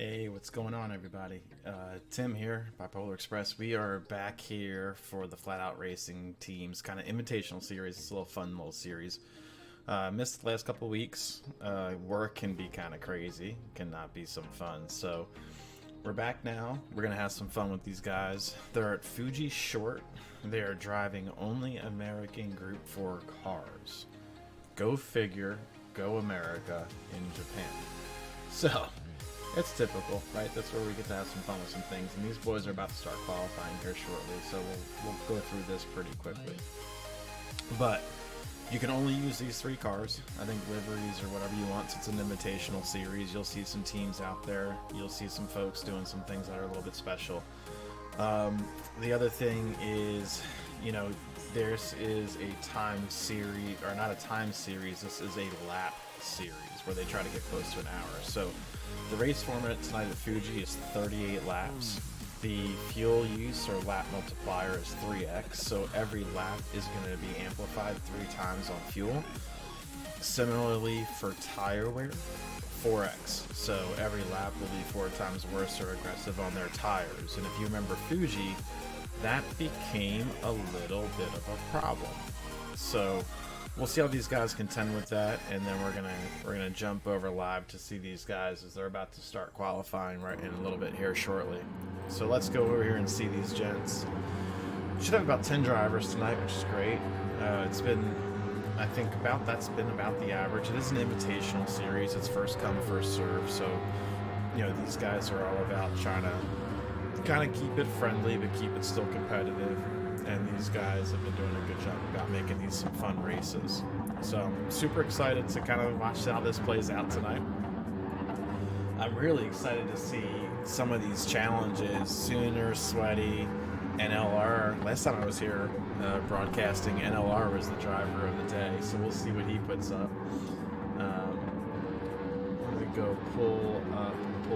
Hey, what's going on, everybody? Tim here, BiPolarXpres. We are back here for the Flat Out Racing Team's kind of invitational series. It's a little fun little series. Missed the last couple weeks. Work can be kind of crazy, cannot be some fun. So we're back now. We're gonna have some fun with these guys. They're at Fuji Short. They are driving only American Group 4 cars. Go figure. Go America in Japan. So. It's typical, right? That's where we get to have some fun with some things. And these boys are about to start qualifying here shortly, so we'll go through this pretty quickly. But you can only use these 3 cars. I think liveries or whatever you want. It's an invitational series. You'll see some teams out there. You'll see some folks doing some things that are a little bit special. The other thing is, you know, this is a time series, or not a time series, this is a lap series where they try to get close to an hour. So the race format tonight at Fuji is 38 laps. The fuel use or lap multiplier is 3x, so every lap is going to be amplified 3 times on fuel. Similarly for tire wear, 4x, so every lap will be 4 times worse or aggressive on their tires. And if you remember Fuji, that became a little bit of a problem. So we'll see how these guys contend with that, and then we're gonna jump over live to see these guys as they're about to start qualifying right in a little bit here shortly. So let's go over here and see these gents. Should have about 10 drivers tonight, which is great. It's been, I think, that's been about the average. It is an invitational series. It's first come, first serve. So, you know, these guys are all about trying to kind of keep it friendly, but keep it still competitive. And these guys have been doing a good job about making these some fun races. So I'm super excited to kind of watch how this plays out tonight. I'm really excited to see some of these challenges. Sooner, Sweaty, NLR. Last time I was here broadcasting, NLR was the driver of the day. So we'll see what he puts up. I'm going to go pull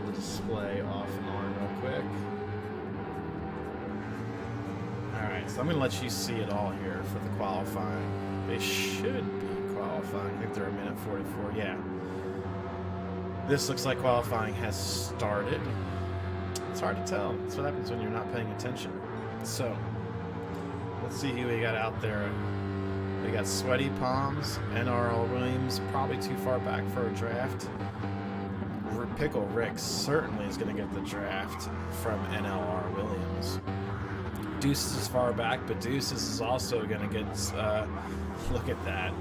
the display off and on real quick. Alright, so I'm going to let you see it all here for the qualifying. They should be qualifying. I think they're a minute 44. Yeah. This looks like qualifying has started. It's hard to tell. That's what happens when you're not paying attention. So, let's see who we got out there. We got Sweaty Palms, NRL Williams, probably too far back for a draft. Pickle Rick certainly is going to get the draft from NLR Williams. Deuces is far back, but Deuces is also going to get, look at that.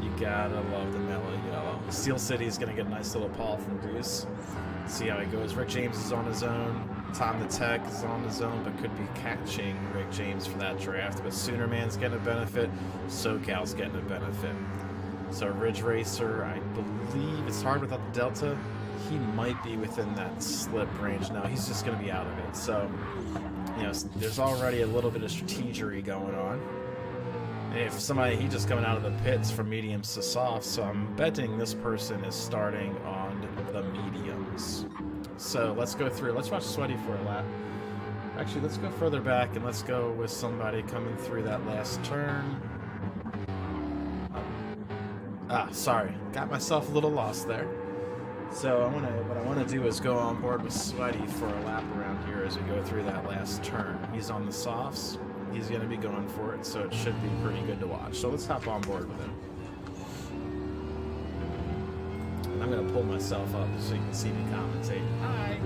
You gotta love the mellow yellow. Steel City is going to get a nice little paw from Deuce. See how he goes. Rick James is on his own. Tom the Tech is on his own, but could be catching Rick James for that draft. But Sooner Man's getting a benefit. SoCal's getting a benefit. So Ridge Racer, I believe it's hard without the Delta. He might be within that slip range now. He's just going to be out of it. So, you know, there's already a little bit of strategery going on. And if somebody, he just coming out of the pits from mediums to soft, so I'm betting this person is starting on the mediums. So let's go through. Let's watch Sweaty for a lap. Actually, let's go further back and let's go with somebody coming through that last turn. Sorry, got myself a little lost there. So what I want to do is go on board with Sweaty for a lap around here as we go through that last turn. He's on the softs. He's going to be going for it, so it should be pretty good to watch. So let's hop on board with him. And I'm going to pull myself up so you can see me commentate. Hi!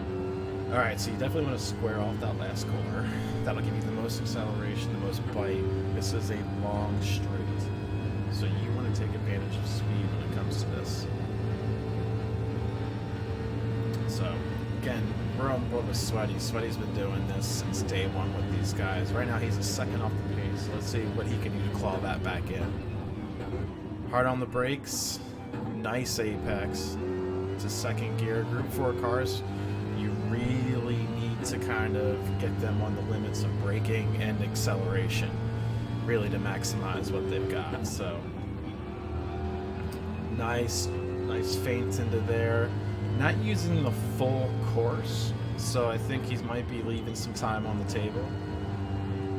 Alright, so you definitely want to square off that last corner. That'll give you the most acceleration, the most bite. This is a long straight. So you want to take advantage of speed when it comes to this. So, again, we're on board with Sweaty. Sweaty's been doing this since day one with these guys. Right now, he's a second off the pace. So let's see what he can do to claw that back in. Hard on the brakes. Nice apex. It's a second gear. Group 4 cars, you really need to kind of get them on the limits of braking and acceleration, really to maximize what they've got. So, nice feint into there. Not using the full course, so I think he might be leaving some time on the table.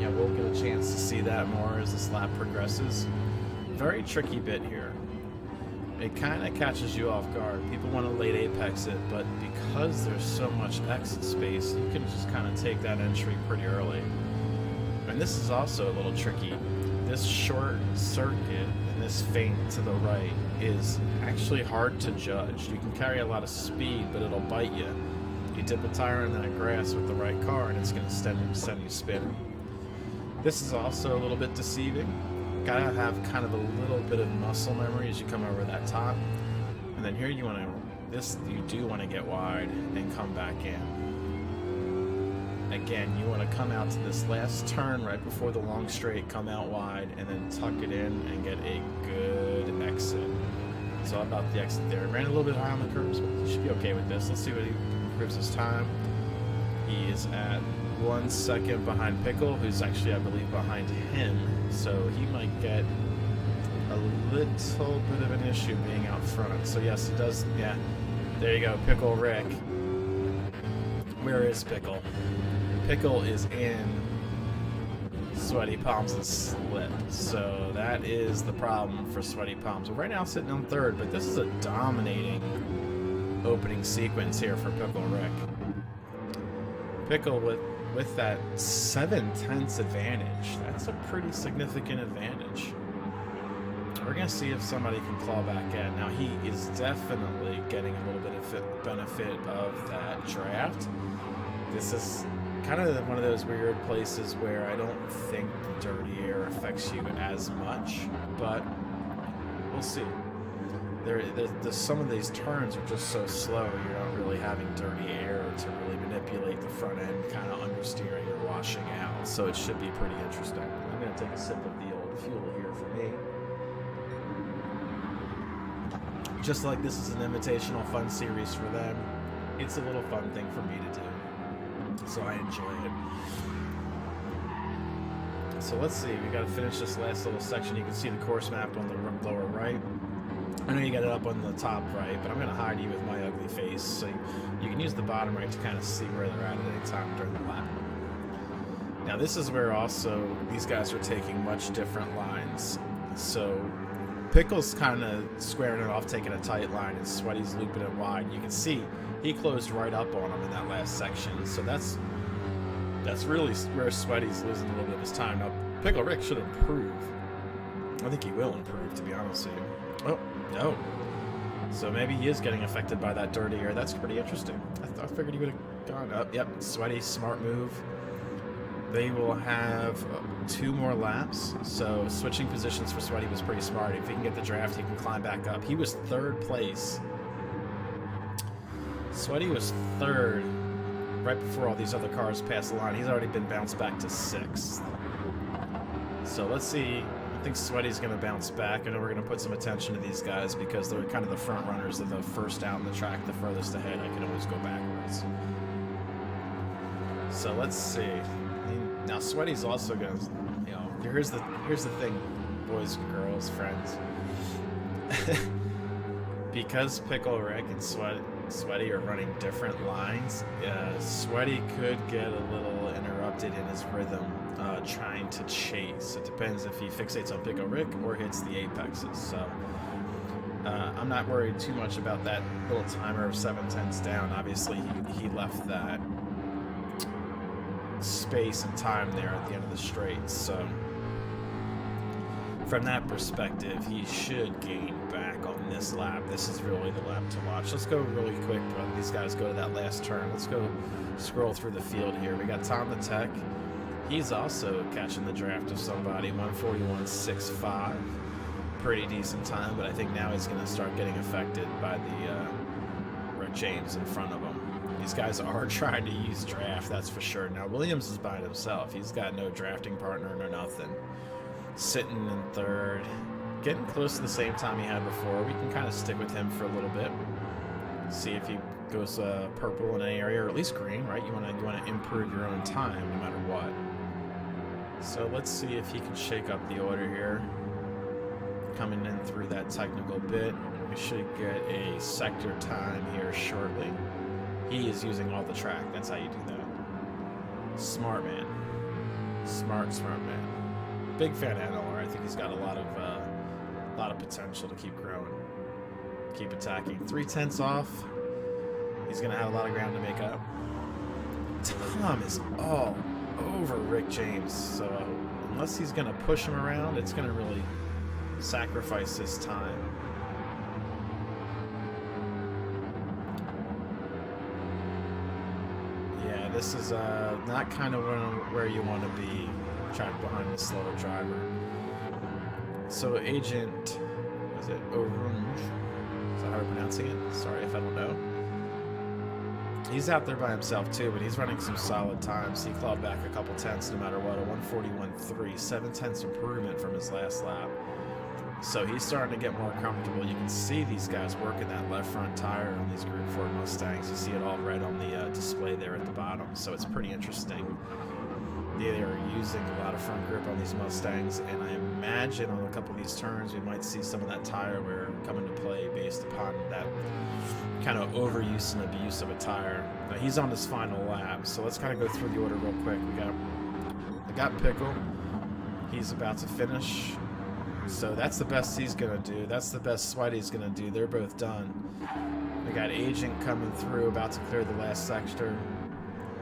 Yeah, we'll get a chance to see that more as this lap progresses. Very tricky bit here. it kind of catches you off guard. People want to late apex it, but because there's so much exit space, you can just kind of take that entry pretty early. And this is also a little tricky. This short circuit and this feint to the right is actually hard to judge. You can carry a lot of speed, but it'll bite you. You dip a tire in that grass with the right car, and it's going to send you spinning. This is also a little bit deceiving. Gotta have kind of a little bit of muscle memory as you come over that top. And then here you do want to get wide and come back in. Again, you want to come out to this last turn right before the long straight, come out wide, and then tuck it in and get a good exit. It's all about the exit there. Ran a little bit high on the curves, but he should be okay with this. Let's see what he improves his time. He is at 1 second behind Pickle, who's actually, I believe, behind him. So he might get a little bit of an issue being out front. So yes, he does. Yeah, there you go, Pickle Rick. Where is Pickle? Pickle is in Sweaty Palms' slip. So that is the problem for Sweaty Palms. We're right now sitting on third, but this is a dominating opening sequence here for Pickle Rick. Pickle with that 7/10 advantage. That's a pretty significant advantage. We're going to see if somebody can claw back in. Now, he is definitely getting a little bit of benefit of that draft. This is kind of one of those weird places where I don't think the dirty air affects you as much, but we'll see. Some of these turns are just so slow, you're not really having dirty air to really manipulate the front end, kind of understeering or washing out, so it should be pretty interesting. I'm going to take a sip of the old fuel here for me. Just like this is an invitational fun series for them, it's a little fun thing for me to do, so I enjoy it. So let's see, we got to finish this last little section. You can see the course map on the lower right. I know you got it up on the top right, but I'm going to hide you with my ugly face, so you can use the bottom right to kind of see where they're at any time during the lap. Now this is where also these guys are taking much different lines. So Pickle's kind of squaring it off, taking a tight line, and Sweaty's looping it wide. You can see he closed right up on him in that last section, so that's really where Sweaty's losing a little bit of his time. Now Pickle Rick should improve. I think he will improve, to be honest with you. Oh, no. So maybe he is getting affected by that dirty air. That's pretty interesting. I figured he would have gone up. Yep, Sweaty, smart move. They will have 2 more laps. So switching positions for Sweaty was pretty smart. If he can get the draft, he can climb back up. He was 3rd place. Sweaty was 3rd right before all these other cars passed the line. He's already been bounced back to 6th. So let's see. I think Sweaty's going to bounce back. I know we're going to put some attention to these guys because they're kind of the front runners. They're the first out in the track, the furthest ahead. I can always go backwards. So let's see. Now Sweaty's also going to, you know, here's the thing, boys and girls, friends. Because Pickle Rick and Sweaty are running different lines, Sweaty could get a little interrupted in his rhythm trying to chase. It depends if he fixates on Pickle Rick or hits the apexes. So I'm not worried too much about that little timer of 7/10 down. Obviously he left that space and time there at the end of the straight. So from that perspective, he should gain back on this lap. This is really the lap to watch. Let's go really quick, bro. These guys go to that last turn. Let's go scroll through the field here. We got Tom the Tech. He's also catching the draft of somebody, 141.65. Pretty decent time, but I think now he's going to start getting affected by the Rick James in front of him. These guys are trying to use draft, that's for sure. Now, Williams is by himself. He's got no drafting partner, no nothing. Sitting in 3rd. Getting close to the same time he had before. We can kind of stick with him for a little bit. See if he goes purple in any area, or at least green, right? You want to improve your own time no matter what. So let's see if he can shake up the order here. Coming in through that technical bit. We should get a sector time here shortly. He is using all the track. That's how you do that. Smart man. Smart man. Big fan of NLR. I think he's got a lot of potential to keep growing. keep attacking. 3/10 off. He's going to have a lot of ground to make up. Tom is all over Rick James, so unless he's going to push him around, it's going to really sacrifice his time. Yeah, this is not kind of where you want to be, trapped behind the slower driver. So Agent, is it Orange? Is that how we're pronouncing it? Sorry if I don't know. He's out there by himself too, but he's running some solid times. He clawed back a couple tenths no matter what. A 141.3, 7/10 improvement from his last lap. So he's starting to get more comfortable. You can see these guys working that left front tire on these Group 4 Mustangs. You see it all red on the display there at the bottom. So it's pretty interesting. They are using a lot of front grip on these Mustangs, and I imagine on a couple of these turns we might see some of that tire wear come into play based upon that kind of overuse and abuse of a tire. Now he's on his final lap, so let's kind of go through the order real quick. We got Pickle. He's about to finish, so that's the best he's gonna do. That's the best Whitey's gonna do. They're both done. We got Agent coming through, about to clear the last sector.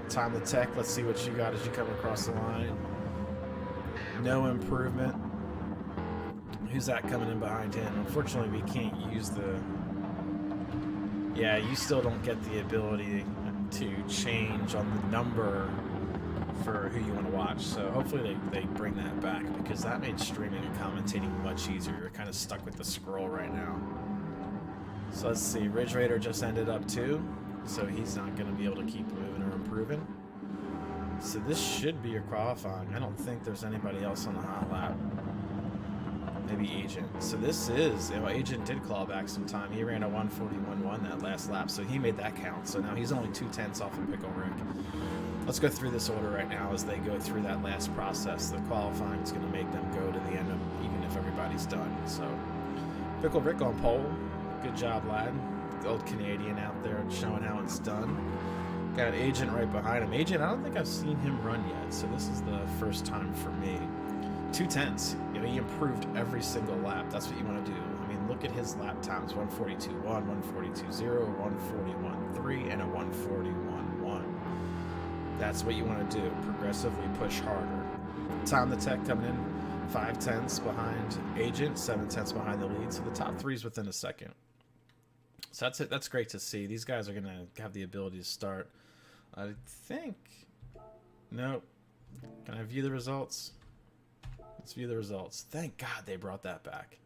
Time the tech. Let's see what you got as you come across the line. No improvement. Who's that coming in behind him? Unfortunately, we can't use the... Yeah, you still don't get the ability to change on the number for who you want to watch. So hopefully they bring that back, because that made streaming and commentating much easier. You're kind of stuck with the scroll right now. So let's see. Ridge Raider just ended up too, so he's not going to be able to keep moving or improving. So this should be your qualifying. I don't think there's anybody else on the hot lap. Maybe Agent. So this is, you know, Agent did claw back some time. He ran a 141.1 that last lap, so he made that count. So now he's only 2/10 off of Pickle Rick. Let's go through this order right now as they go through that last process. The qualifying is going to make them go to the end of, even if everybody's done. So Pickle Rick on pole. Good job, lad. The old Canadian out there showing how it's done. Got Agent right behind him. Agent, I don't think I've seen him run yet, so this is the first time for me. 2/10. You know, he improved every single lap. That's what you want to do. I mean, look at his lap times: 142.1, 142.0, 141.3, and a 141.1. That's what you want to do. Progressively push harder. Time the tech coming in 5/10 behind Agent, 7/10 behind the lead. So the top three is within a second. So that's it. That's great to see. These guys are going to have the ability to start. I think. Nope. Can I view the results? Let's view the results. Thank God they brought that back.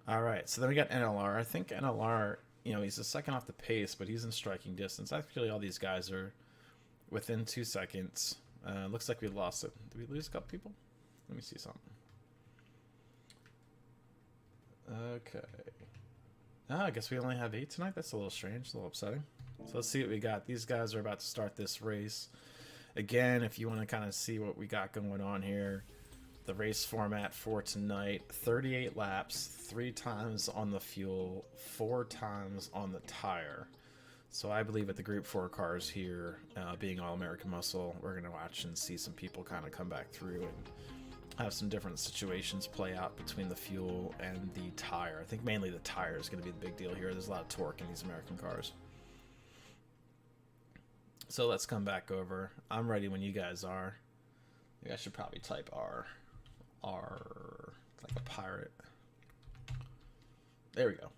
All right. So then we got NLR. I think NLR, you know, he's a second off the pace, but he's in striking distance. Actually, all these guys are within 2 seconds. Looks like we lost it. Did we lose a couple people? Let me see something. Okay. I guess we only have 8 tonight. That's a little strange, a little upsetting. So let's see what we got. These guys are about to start this race. Again, if you want to kind of see what we got going on here, the race format for tonight: 38 laps, 3 times on the fuel, 4 times on the tire. So I believe at the Group 4 cars here, being All-American Muscle, we're going to watch and see some people kind of come back through and have some different situations play out between the fuel and the tire. I think mainly the tire is going to be the big deal here. There's a lot of torque in these American cars. So let's come back over. I'm ready when you guys are. I think I should probably type R. R, like a pirate. There we go.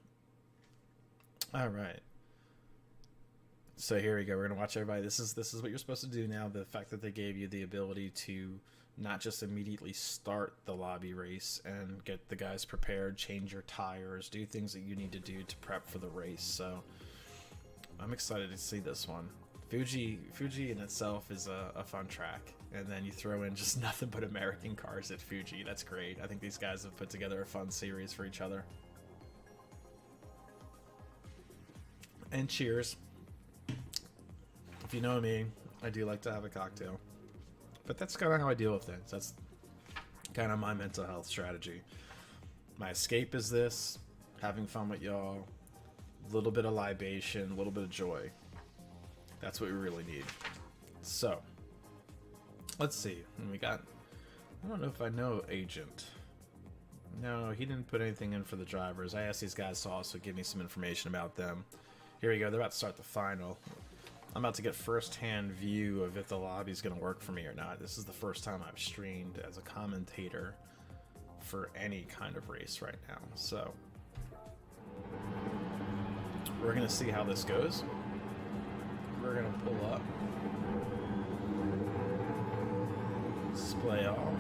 All right. So here we go. We're going to watch everybody. This is what you're supposed to do now. The fact that they gave you the ability to not just immediately start the lobby race and get the guys prepared, change your tires, do things that you need to do to prep for the race. So I'm excited to see this one. Fuji in itself is a fun track, and then you throw in just nothing but American cars at Fuji. That's great. I think these guys have put together a fun series for each other. And cheers. If you know me, I do like to have a cocktail. But that's kind of how I deal with things. That's kind of my mental health strategy. My escape is this: having fun with y'all, a little bit of libation, a little bit of joy. That's what we really need. So, let's see. And we got, I don't know if I know Agent. No, he didn't put anything in for the drivers. I asked these guys to also give me some information about them. Here we go. They're about to start the final. I'm about to get first-hand view of if the lobby's going to work for me or not. This is the first time I've streamed as a commentator for any kind of race right now. So we're going to see how this goes. We're going to pull up. Display all.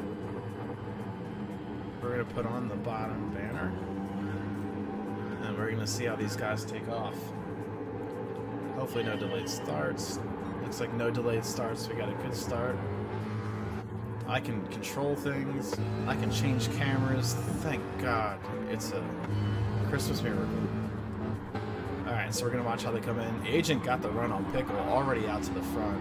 We're going to put on the bottom banner. And we're going to see how these guys take off. Hopefully no delayed starts. Looks like no delayed starts. We got a good start. I can control things. I can change cameras. Thank God. It's a Christmas miracle. Alright, so we're going to watch how they come in. Agent got the run on Pickle already out to the front.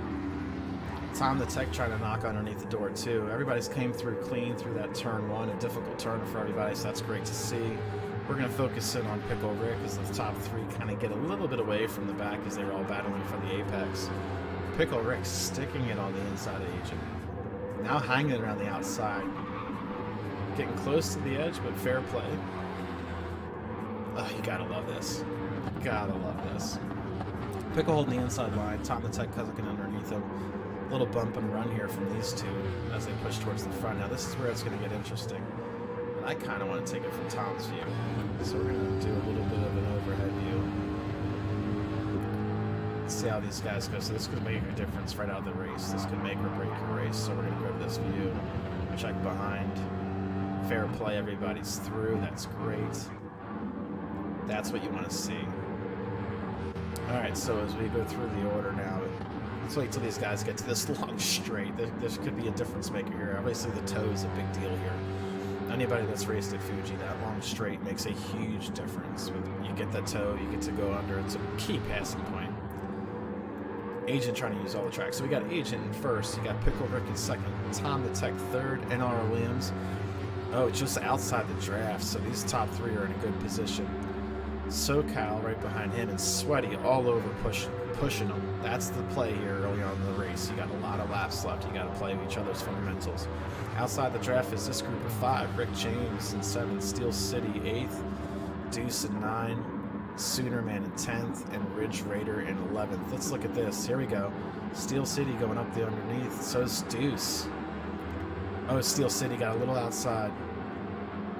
Tom the Tech trying to knock underneath the door too. Everybody's came through clean through that turn one. A difficult turn for everybody, so that's great to see. We're going to focus in on Pickle Rick as the top three kind of get a little bit away from the back as they were all battling for the apex. Pickle Rick sticking it on the inside of Agent. Now hanging it around the outside. Getting close to the edge, but fair play. Oh, you gotta love this. Gotta love this. Pickle holding the inside line. Tom the Tech looking underneath him. A little bump and run here from these two as they push towards the front. Now this is where it's going to get interesting. And I kind of want to take it from Tom's view. So we're going to do a little bit of an overhead view. Let's see how these guys go. So this could make a difference right out of the race. This could make or break your race. So we're going to go to this view. Check behind. Fair play. Everybody's through. That's great. That's what you want to see. Alright, so as we go through the order now, let's wait till these guys get to this long straight. This could be a difference maker here. Obviously the toe is a big deal here. Anybody that's raced at Fuji, that long straight makes a huge difference. You get that toe, you get to go under. It's a key passing point. Agent trying to use all the tracks. So we got Agent in first. You got Pickle Rick in second. Tom the Tech third. NR Williams. Oh, just outside the draft. So these top three are in a good position. SoCal right behind him, and Sweaty all over pushing them. That's the play here early on in the race. You got a lot of laps left. You got to play each other's fundamentals. Outside the draft is this group of five. Rick James in 7th, Steel City 8th, Deuce in 9, Soonerman in 10th, and Ridge Raider in 11th. Let's look at this. Here we go. Steel City going up the underneath. So's Deuce. Oh, Steel City got a little outside.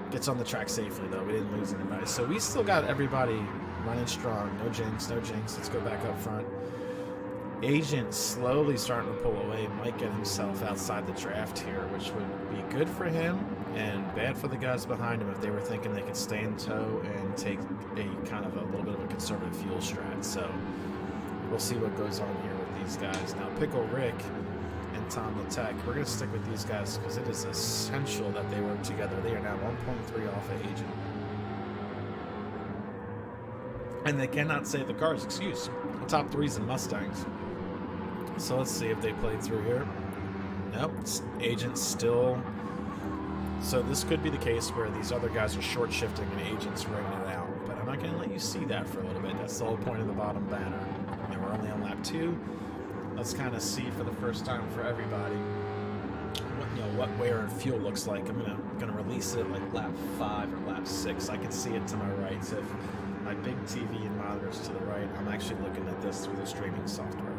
Gets on the track safely, though. We didn't lose anybody. So we still got everybody running strong. No jinx, no jinx. Let's go back up front. Agent slowly starting to pull away. Might get himself outside the draft here, which would be good for him and bad for the guys behind him if they were thinking they could stay in tow and take a kind of a little bit of a conservative fuel strat. So we'll see what goes on here with these guys. Now, Pickle Rick and Tom the Tech, we're going to stick with these guys because it is essential that they work together. They are now 1.3 off of Agent. And they cannot save the cars, excuse. The top three's in Mustangs. So let's see if they played through here. Nope, Agent's still. So this could be the case where these other guys are short shifting and Agent's ringing it out. But I'm not going to let you see that for a little bit. That's the whole point of the bottom banner. And we're only on lap 2. Let's kind of see for the first time for everybody what wear and fuel looks like. I'm gonna release it like lap 5 or lap 6. I can see it to my right. So if my big TV and monitors to the right, I'm actually looking at this through the streaming software.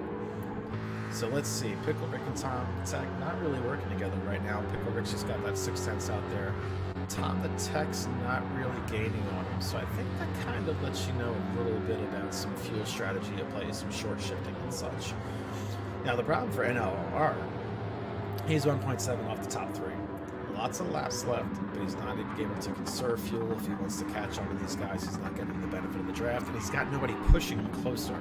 So let's see. Pickle Rick and Tom Tech not really working together right now. Pickle Rick's just got that 6/10 out there. Tom the Tech's not really gaining on him. So I think that kind of lets you know a little bit about some fuel strategy at play, some short shifting and such. Now, the problem for NLR, he's 1.7 off the top 3. Lots of laps left, but he's not able to conserve fuel if he wants to catch on to these guys. He's not getting the benefit of the draft, and he's got nobody pushing him closer.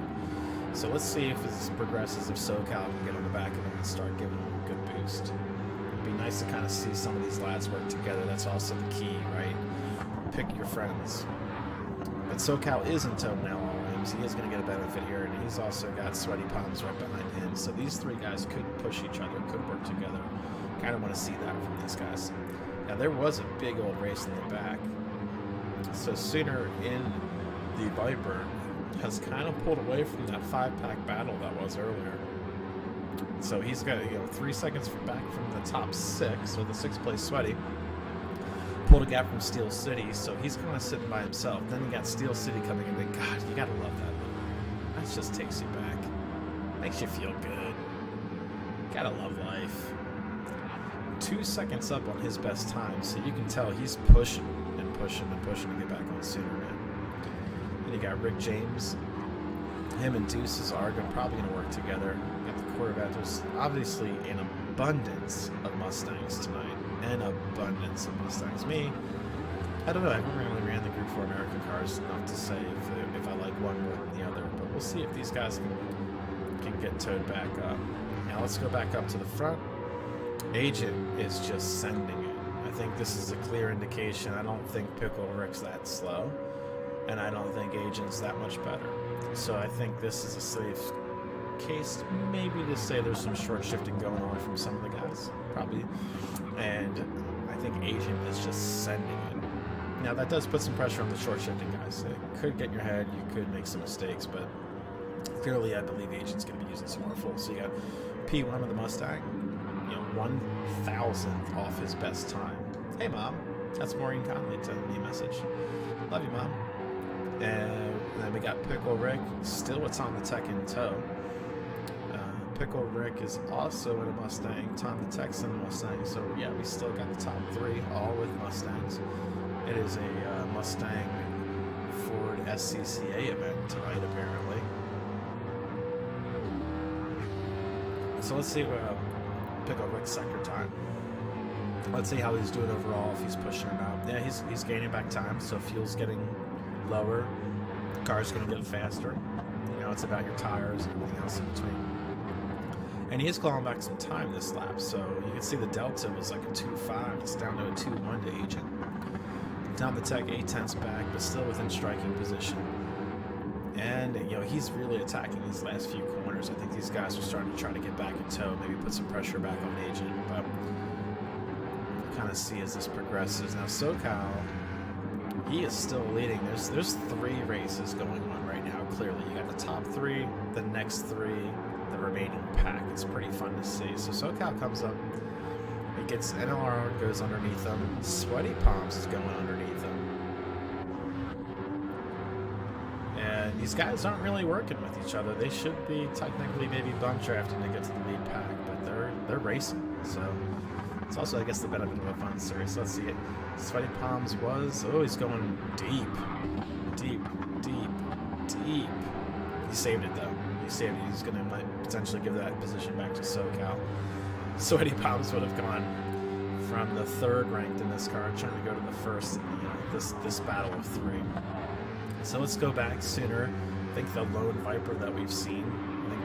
So let's see if this progresses, if SoCal can get on the back of him and start giving him a good boost. It'd be nice to kind of see some of these lads work together. That's also the key, right? Pick your friends. But SoCal is in tow now. He is going to get a benefit here, and he's also got Sweaty Palms right behind him. So these three guys could push each other, could work together. Kind of want to see that from these guys. Now, there was a big old race in the back. So Sooner in the Viper has kind of pulled away from that 5-pack battle that was earlier. So he's got 3 seconds back from the top 6, or the 6th place Sweaty. pulled a gap from Steel City, so he's kind of sitting by himself. Then you got Steel City coming in, and God, you gotta love that. That just takes you back. Makes you feel good. Gotta love life. 2 seconds up on his best time, so you can tell he's pushing and pushing and pushing to get back on sooner, man. Then you got Rick James. Him and Deuces are probably going to work together. You got the Corvette. There's obviously an abundance of Mustangs tonight. An abundance of Mustangs. Me, I don't know. I haven't really ran the Group 4 American cars enough to say if I like one more than the other. But we'll see if these guys can get towed back up. Now let's go back up to the front. Agent is just sending it. I think this is a clear indication. I don't think Pickle Rick's that slow, and I don't think Agent's that much better. So I think this is a safe case, maybe to say there's some short shifting going on from some of the guys, probably. And I think Agent is just sending it. Now that does put some pressure on the short shifting guys. It could get in your head, you could make some mistakes, but clearly I believe Agent's going to be using some more full. So you got P1 of the Mustang, 1,000th off his best time. Hey Mom, that's Maureen Conley sending me a message. Love you, Mom. And then we got Pickle Rick, still what's on the tech in tow. Pickle Rick is also in a Mustang, Tom the Tech's in a Mustang, so yeah, we still got the top 3, all with Mustangs. It is a Mustang Ford SCCA event tonight, apparently. So let's see Pickle Rick's sector time. Let's see how he's doing overall, if he's pushing or not. Yeah, he's gaining back time, so fuel's getting lower, the car's going to get faster. It's about your tires and everything else in between. And he is clawing back some time this lap, so you can see the delta was like a 2.5. It's down to a 2.1 to Agent. Down the Tech 8/10 back, but still within striking position. And he's really attacking these last few corners. I think these guys are starting to try to get back in tow, maybe put some pressure back on Agent. But we'll kind of see as this progresses. Now SoCal, he is still leading. There's 3 races going on right now. Clearly, you got the top 3, the next 3, the remaining pack. It's pretty fun to see. So SoCal comes up. He gets NLR, goes underneath him. Sweaty Palms is going underneath him. And these guys aren't really working with each other. They should be technically maybe bump drafting to get to the lead pack, but they're racing. So it's also, I guess, the benefit of a fun series. So let's see it. Sweaty Palms he's going deep. Deep. He saved it, though. He saved it. He's going to potentially give that position back to SoCal. Sweaty Palms would have gone from the 3rd ranked in this car, trying to go to the 1st in this battle of 3. So let's go back sooner. I think the Lone Viper that we've seen,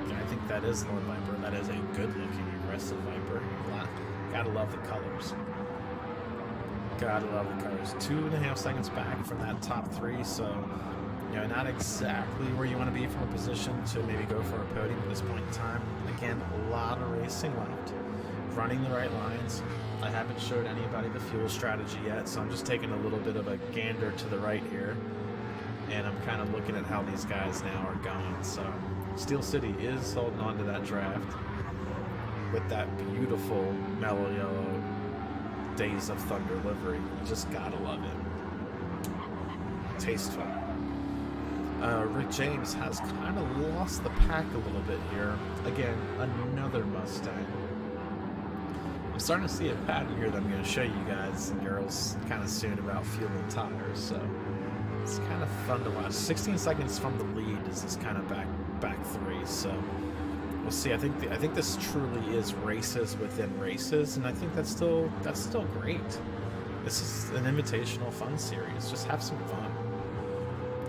I think that is Lone Viper. That is a good-looking, aggressive Viper. Gotta love the colors. Gotta love the colors. 2.5 seconds back from that top 3, so not exactly where you want to be from a position to maybe go for a podium at this point in time. Again, a lot of racing left. Running the right lines. I haven't showed anybody the fuel strategy yet, so I'm just taking a little bit of a gander to the right here. And I'm kind of looking at how these guys now are going. So Steel City is holding on to that draft with that beautiful mellow yellow Days of Thunder livery. You just gotta love it. Tasteful. Rick James has kind of lost the pack a little bit here. Again, another Mustang. I'm starting to see a pattern here that I'm going to show you guys and girls kind of soon about fuel and tires. So it's kind of fun to watch. 16 seconds from the lead is this kind of back 3. So we'll see. I think this truly is races within races, and I think that's still great. This is an invitational fun series. Just have some fun.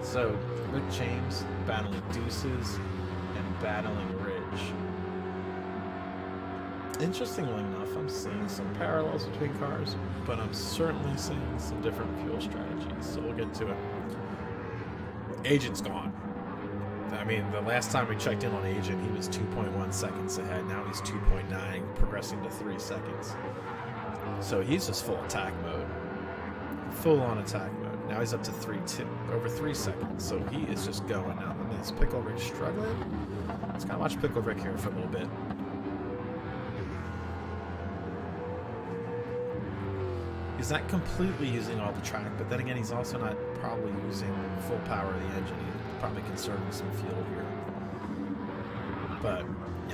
So Rick James battling Deuces and battling Ridge. Interestingly enough, I'm seeing some parallels between cars, but I'm certainly seeing some different fuel strategies. So we'll get to it. Agent's gone. I mean, the last time we checked in on Agent, he was 2.1 seconds ahead. Now he's 2.9, progressing to 3 seconds. So he's just full attack mode. Full on attack mode. Now he's up to over 3 seconds. So he is just going now. I mean, is Pickle Rick struggling? Let's kind of watch Pickle Rick here for a little bit. He's not completely using all the track, but then again, he's also not probably using full power of the engine. He's probably conserving some fuel here. But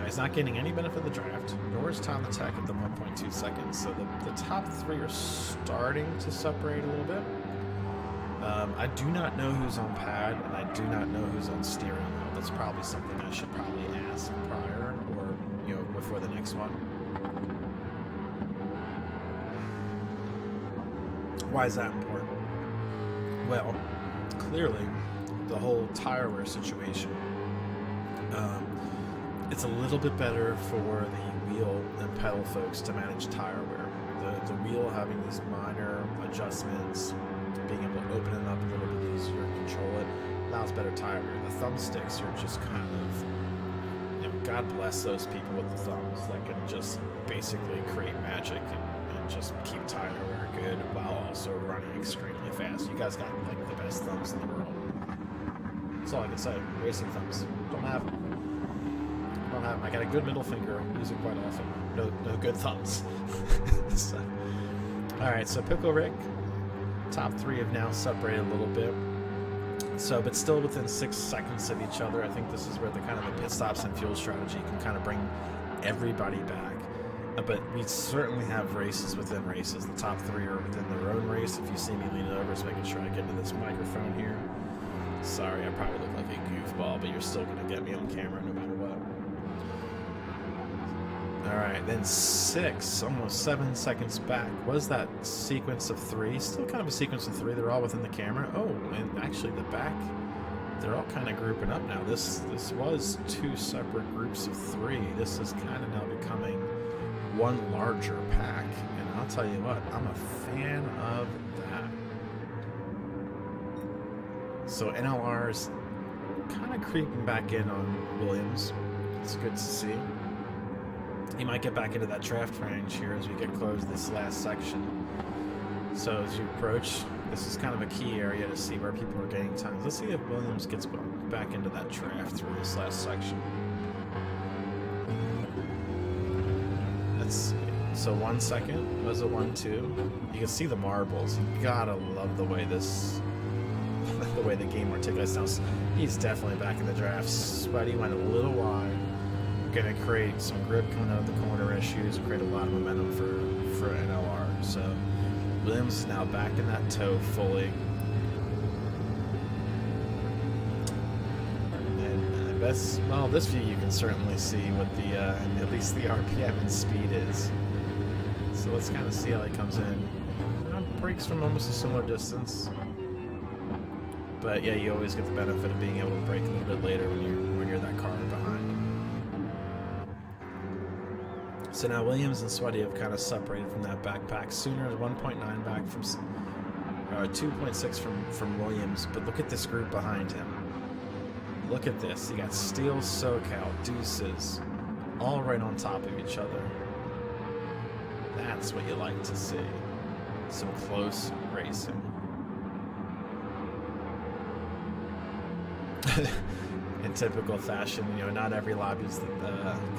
he's not getting any benefit of the draft, nor is time attack at the 1.2 seconds. So the top three are starting to separate a little bit. I do not know who's on pad, and I do not know who's on steering wheel. That's probably something I should probably ask prior or before the next one. Why is that important? Well, clearly, the whole tire wear situation, it's a little bit better for the wheel and pedal folks to manage tire wear. The wheel having these minor adjustments, being able to open it up a little bit easier and control it, allows better tire wear. The thumbsticks are just kind of, God bless those people with the thumbs that can just basically create magic and just keep tire wear good while also running extremely fast. You guys got like the best thumbs in the world. That's all I can say. Racing thumbs. Don't have them. I got a good middle finger. Use it quite often. No good thumbs. So, all right. So Pickle Rick, top three have now separated a little bit. So, but still within 6 seconds of each other. I think this is where the kind of the pit stops and fuel strategy can kind of bring everybody back. But we certainly have races within races. The top three are within their own race. If you see me leaning over, just making sure I get into this microphone here. Sorry, I probably look like a goofball, but you're still going to get me on camera no matter what. All right, then 6, almost 7 seconds back. Was that sequence of 3? Still kind of a sequence of 3. They're all within the camera. Oh, and actually the back, they're all kind of grouping up now. This was 2 separate groups of 3. This is kind of now becoming one larger pack, and I'll tell you what, I'm a fan of that. So NLR's kind of creeping back in on Williams. It's good to see. He might get back into that draft range here as we get close to this last section. So as you approach, this is kind of a key area to see where people are getting times. Let's see if Williams gets back into that draft through this last section. So 1 second was a 1-2. You can see the marbles. You gotta love the way the game articulates. Now he's definitely back in the draft. Sweaty went a little wide. Gonna create some grip coming out of the corner issues and create a lot of momentum for NLR. So Williams is now back in that toe fully. And this view you can certainly see what the at least the RPM and speed is. So let's kind of see how he comes in. Brakes from almost a similar distance, but yeah, you always get the benefit of being able to brake a little bit later when you're that car behind. So now Williams and Sweaty have kind of separated from that backpack. Sooner is 1.9 back from 2.6 from Williams, but look at this group behind him. Look at this. You got Steel, SoCal, Deuces, all right on top of each other. That's what you like to see. Some close racing. In typical fashion, not every lobby's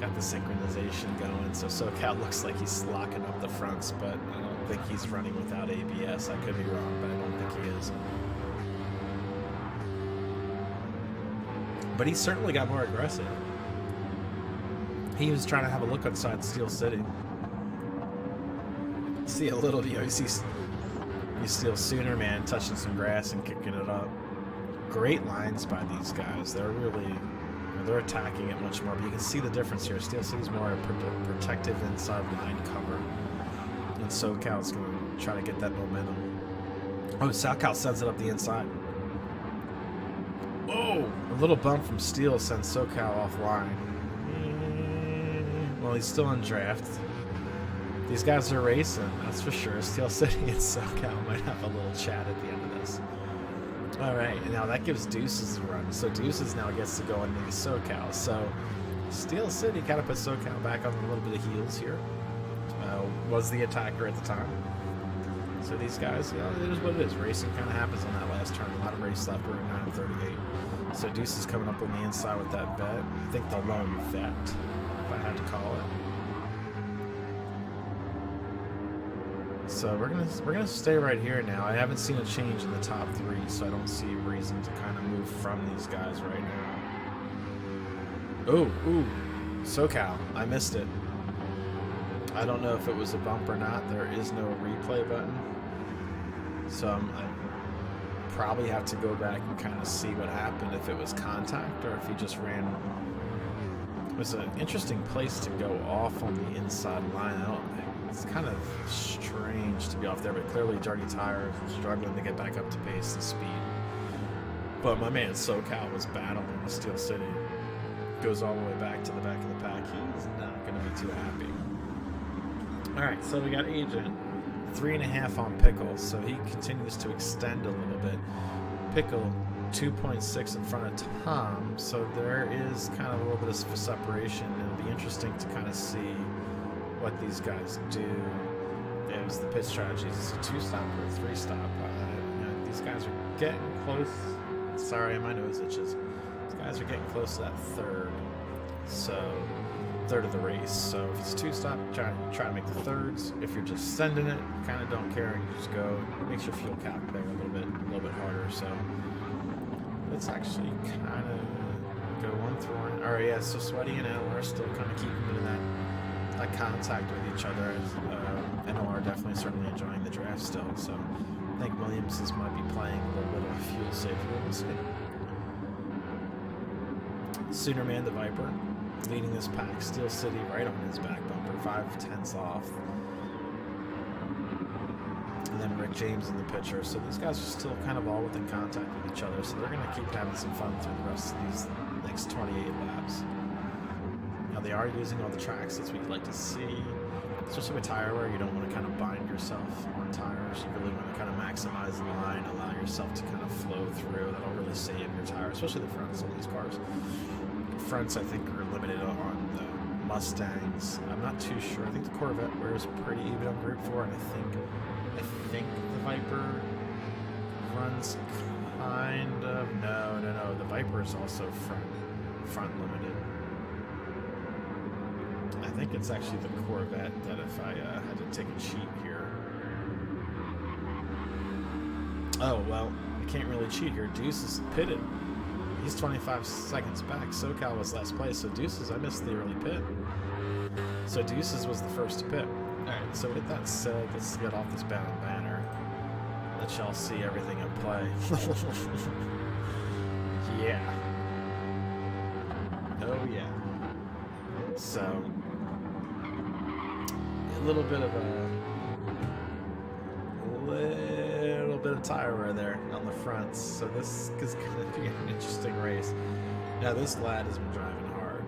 got the synchronization going, so SoCal looks like he's locking up the fronts, but I don't think he's running without ABS. I could be wrong, but I don't think he is. But he certainly got more aggressive. He was trying to have a look outside Steel City. See a little, you see Steel Sooner, man, touching some grass and kicking it up. Great lines by these guys. They're really, they're attacking it much more. But you can see the difference here. Steel City's more a protective inside line cover, and SoCal's going to try to get that momentum. Oh, SoCal sends it up the inside. Oh, a little bump from Steel sends SoCal offline. Well, he's still in draft. These guys are racing, that's for sure. Steel City and SoCal might have a little chat at the end of this. All right, and now that gives Deuces a run. So Deuces now gets to go into SoCal. So Steel City kind of put SoCal back on a little bit of heels here. Was the attacker at the time. So these guys, it is what it is. Racing kind of happens on that last turn. A lot of race left. We're at 9:38. So Deuces coming up on the inside with that vet. I think the lone vet, if I had to call it. So we're gonna stay right here now. I haven't seen a change in the top 3, so I don't see a reason to kind of move from these guys right now. Ooh, SoCal, I missed it. I don't know if it was a bump or not. There is no replay button, so I probably have to go back and kind of see what happened, if it was contact or if he just ran. It was an interesting place to go off on the inside line. It's kind of strange to be off there, but clearly dirty tires, struggling to get back up to pace and speed. But my man SoCal was battling with Steel City. Goes all the way back to the back of the pack. He's not going to be too happy. Alright, so we got Agent 3.5 on Pickle, so he continues to extend a little bit. Pickle 2.6 in front of Tom, so there is kind of a little bit of separation. It'll be interesting to kind of see what these guys do. It was the pit strategy. Is it a 2-stop or a 3-stop? These guys are getting close. Sorry, my nose itches. These guys are getting close to that third of the race. So if it's 2-stop, try to make the thirds. If you're just sending it, kind of don't care, and you just go. Makes your fuel cap there a little bit harder. So let's actually kind of go 1 through 1. All right, yeah. So Sweaty and NLR still kind of keeping in that contact with each other. NLR definitely certainly enjoying the draft still. So I think Williamson's might be playing a little bit of fuel saver. We'll see. Sooner Man the Viper leading this pack. Steel City right on his back bumper, 5/10 off. And then Rick James in the picture. So these guys are still kind of all within contact with each other. So they're going to keep having some fun through the rest of these next 28 laps. Now they are using all the tracks as we'd like to see. Especially with tire wear, you don't want to kind of bind yourself on tires. You really want to kind of maximize the line, allow yourself to kind of flow through. That'll really save your tire, especially the fronts on these cars. Fronts, I think, are limited on the Mustangs. I'm not too sure. I think the Corvette wears pretty even on Group 4, and I think the Viper runs kind of. No. The Viper is also front limited. I think it's actually the Corvette that if I had to take a cheat here. Oh, well, I can't really cheat here. Deuce is pitted. He's 25 seconds back. SoCal was last place, so Deuces, I missed the early pit. So Deuces was the first to pit. Alright, so with that said, let's get off this bound banner. Let y'all see everything in play. Yeah. Oh yeah. So a little bit of tire wear there on the fronts, so this is going to be an interesting race. Now this lad has been driving hard.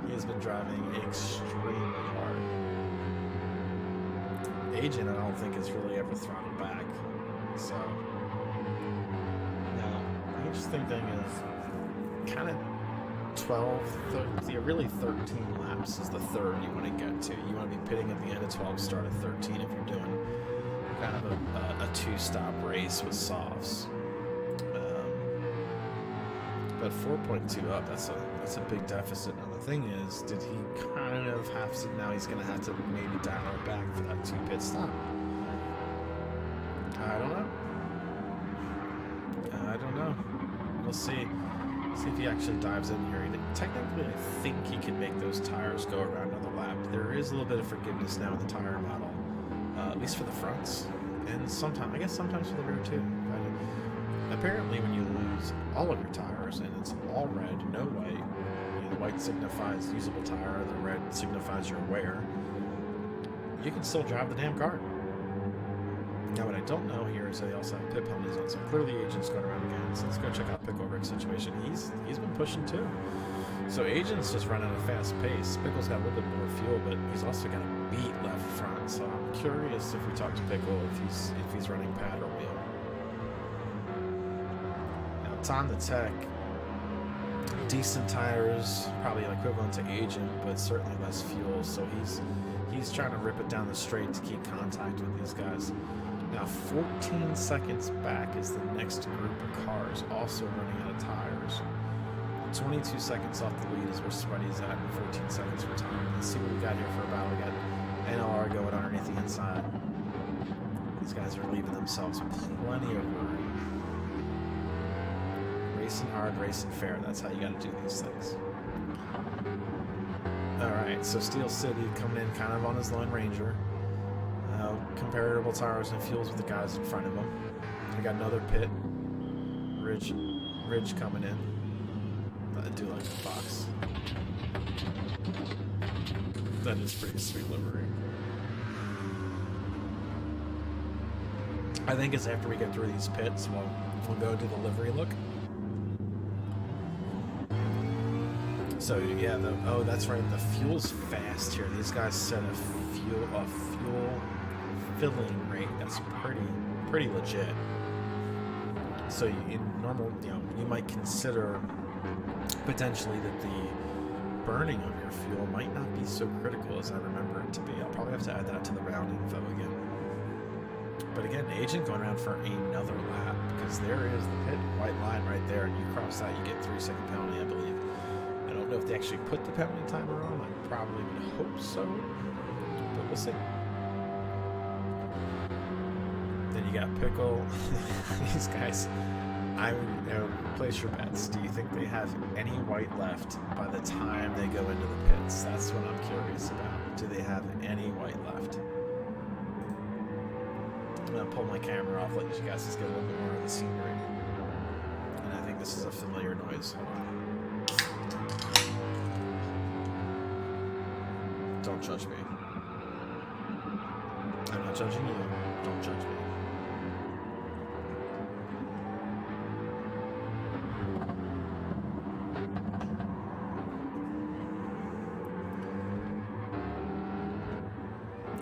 He has been driving extremely hard. Agent, I don't think, has really ever throttled back. So now the interesting thing is kind of 12, 13, really 13 laps is the third you want to get to. You want to be pitting at the end of 12, start at 13 if you're doing kind of a 2-stop race with softs. But 4.2 up, that's a big deficit. Now the thing is, did he kind of have to, now he's going to have to maybe dial it back for that 2-pit stop? I don't know. We'll see. See if he actually dives in here. Technically, I think he can make those tires go around another lap. There is a little bit of forgiveness now in the tire model, at least for the fronts, and sometimes for the rear too. But apparently, when you lose all of your tires and it's all red, no white, the white signifies usable tire, the red signifies your wear, you can still drive the damn car. Now, what I don't know here is they also have pit penalties on, so clearly Agent's going around again. So let's go check out Pickle Rick's situation. He's been pushing too. So Agent's just running at a fast pace. Pickle's got a little bit more fuel, but he's also got a beat left front. So I'm curious if we talk to Pickle if he's running pad or wheel. Now Tom the Tech, decent tires, probably equivalent to Agent, but certainly less fuel. So he's trying to rip it down the straight to keep contact with these guys. Now 14 seconds back is the next group of cars also running out of tires. 22 seconds off the lead is where Sweaty's at, and 14 seconds for time. Let's see what we got here for a battle. We got NLR going underneath the inside. These guys are leaving themselves plenty of room. Racing hard, racing fair. That's how you got to do these things. Alright, so Steel City coming in kind of on his Lone Ranger. Comparable tires and fuels with the guys in front of him. I got another pit. Ridge coming in. I do like the box. That is pretty sweet livery. I think it's after we get through these pits, we'll go do the livery look. So yeah, oh that's right, the fuel's fast here. These guys set a fuel filling rate that's pretty legit. So in normal, you might consider potentially that the burning of your fuel might not be so critical as I remember it to be. I'll probably have to add that to the round info again. But again, Agent going around for another lap because there is the pit white line right there, and you cross that, you get 3-second penalty, I believe. I don't know if they actually put the penalty timer on. I probably would hope so, but we'll see. Then you got Pickle. These guys, I would place your bets. Do you think they have any white left by the time they go into the pits? That's what I'm curious about. Do they have any white left? I'm going to pull my camera off, let you guys just get a little bit more of the scenery. And I think this is a familiar noise. Hold on. Don't judge me. I'm not judging you. Don't judge me.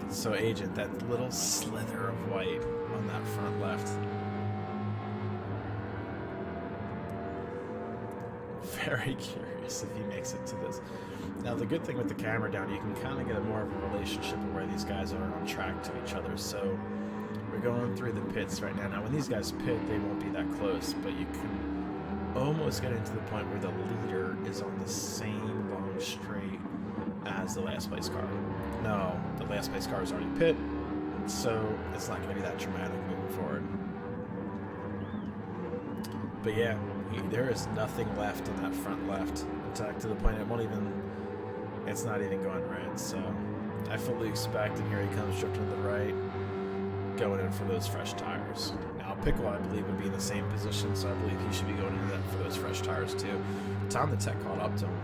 So Agent, that little slither of white on that front left. Very curious if he makes it to this. Now the good thing with the camera down, you can kind of get more of a relationship of where these guys are on track to each other. So we're going through the pits right now. Now when these guys pit, they won't be that close, but you can almost get into the point where the leader is on the same long straight as the last place car. No, the last place car is already pit, so it's not going to be that dramatic moving forward. But yeah, there is nothing left in that front left. In fact, to the point it's not even going red. So I fully expect, and here he comes drifting to the right, going in for those fresh tires. Now Pickle, I believe, would be in the same position, so I believe he should be going into that for those fresh tires too. Tom the Tech caught up to him.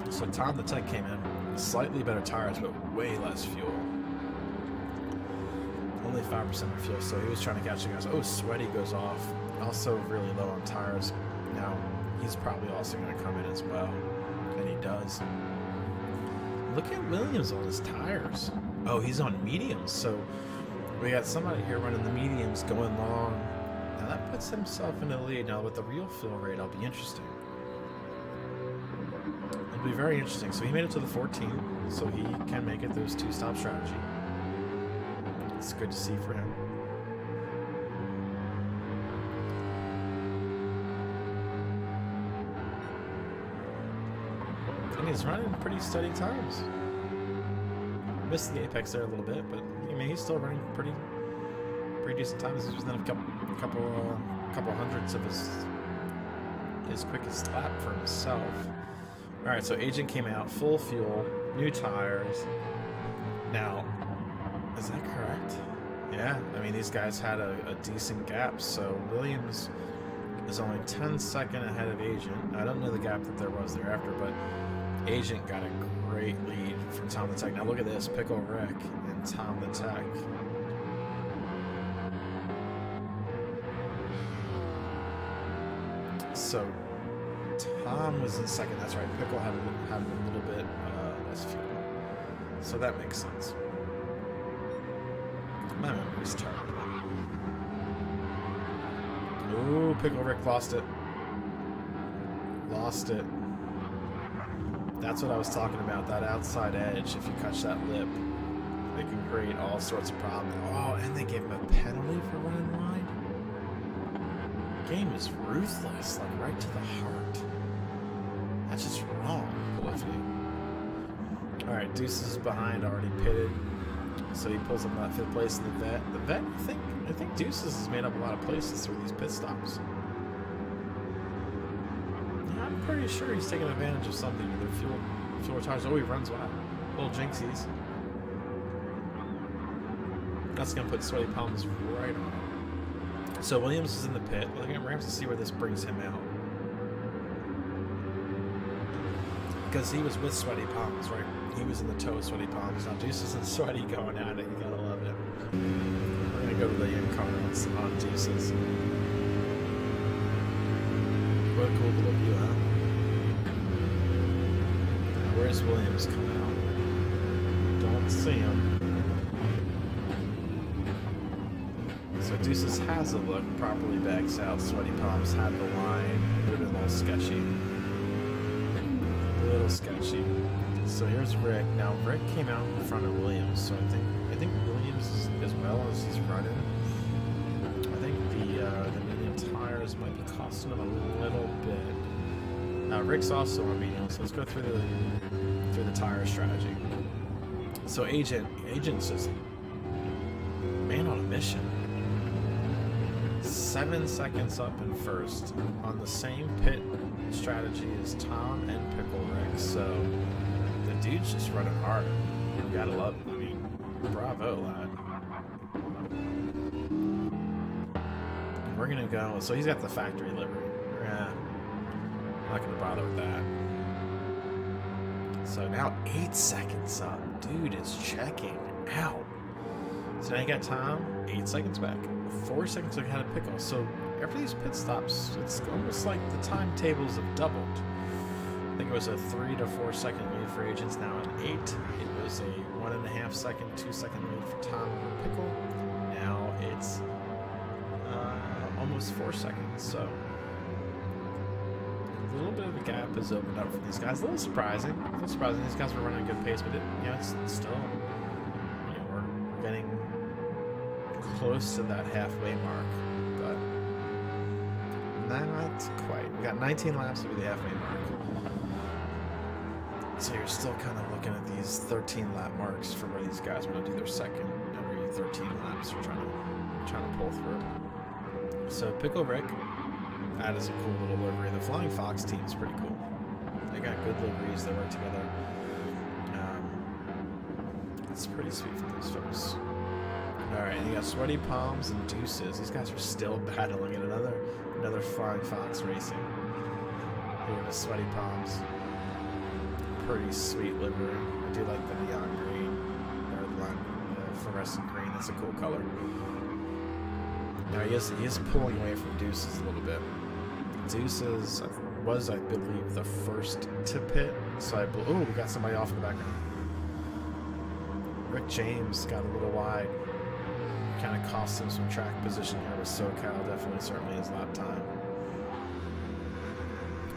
So Tom the Tech came in, slightly better tires, but way less fuel. Only 5% of fuel, so he was trying to catch the guys. Oh, Sweaty goes off. Also really low on tires. Now, he's probably also going to come in as well, and he does. Look at Williams on his tires. Oh, he's on mediums, so we got somebody here running the mediums going long. Now that puts himself in the lead. Now with the real fuel rate, I'll be interesting. It'll be very interesting. So he made it to the 14, so he can make it those two-stop strategy. It's good to see for him. And he's running pretty steady times. Missed the apex there a little bit, but I mean he's still running pretty decent times. He's within a couple hundredths of his quickest lap for himself. All right, so Agent came out full fuel, new tires. Now, is that correct? Yeah, I mean these guys had a decent gap. So Williams is only 10 seconds ahead of Agent. I don't know the gap that there was thereafter, but Agent got a great lead from Tom the Tech. Now look at this, Pickle Rick and Tom the Tech. So Tom was in second. That's right. Pickle had a little bit less fuel, so that makes sense. My memory's terrible. Ooh, Pickle Rick lost it. Lost it. That's what I was talking about. That outside edge. If you catch that lip, they can create all sorts of problems. Oh, and they gave him a penalty for running wide. Game is ruthless, like right to the heart. That's just wrong, Polyphony. Alright, Deuce is behind, already pitted. So he pulls up that 5th place in the vet. The vet, I think Deuces has made up a lot of places through these pit stops. Yeah, I'm pretty sure he's taking advantage of something. Either fuel tires. Oh, he runs wide. Little jinxies. That's gonna put sweaty palms right on. So Williams is in the pit. We're gonna have to see where this brings him out. Because he was with sweaty palms, right? He was in the toe of sweaty palms. Now Deuces and Sweaty going at it. You gotta love it. We're gonna go to the in-car on Deuces. What a cool little view, huh? Now, where's Williams coming out? Don't see him. So Deuces has a look, properly backs out. Sweaty palms had the line. Would have been a little sketchy. A little sketchy. So here's Rick. Now Rick came out in front of Williams, so I think Williams, as well as he's running, I think the medium tires might be costing him a little bit. Now Rick's also on medium, so let's go through the tire strategy. So Agent's just man on a mission. 7 seconds up in first on the same pit strategy as Tom and Pickle Rick. So the dude's just running hard. You gotta love it. I mean, bravo, lad. We're gonna go. So he's got the factory livery. Yeah, not gonna bother with that. So now 8 seconds up. Dude is checking out. So now you got Tom 8 seconds back. 4 seconds ahead of Pickle. So after these pit stops, it's almost like the timetables have doubled. I think it was a 3 to 4 second lead for Agents. Now at 8, it was a 1.5 second, 2 second lead for Tom over Pickle. Now it's almost 4 seconds. So a little bit of a gap has opened up for these guys. A little surprising. These guys were running a good pace, but it's still, we're getting close to that halfway mark, but not quite. We got 19 laps to be the halfway mark. So you're still kind of looking at these 13 lap marks for where these guys want to do their second every 13 laps. We're trying to pull through. So Pickle Rick, that is a cool little livery. The Flying Fox team is pretty cool. They got good liveries. They work together. It's pretty sweet for those folks. Alright, you got Sweaty Palms and Deuces. These guys are still battling in another Flying Fox racing. Here with Sweaty Palms. Pretty sweet livery. I do like the neon green, or the fluorescent green. That's a cool color. Now he is pulling away from Deuces a little bit. Deuces was, I believe, the first to pit. So we got somebody off in the background. Rick James got a little wide. Kind of cost him some track position here with SoCal. Definitely, certainly his lap time.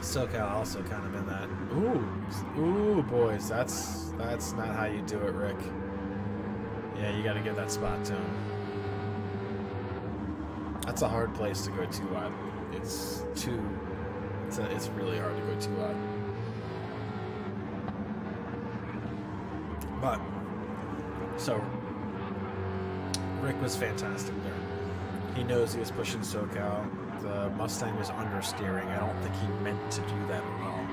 SoCal also kind of in that. Ooh, boys, that's not how you do it, Rick. Yeah, you got to give that spot to him. That's a hard place to go too wide. It's really hard to go too wide. But so Rick was fantastic there. He knows he was pushing SoCal. The Mustang was understeering. I don't think he meant to do that at all.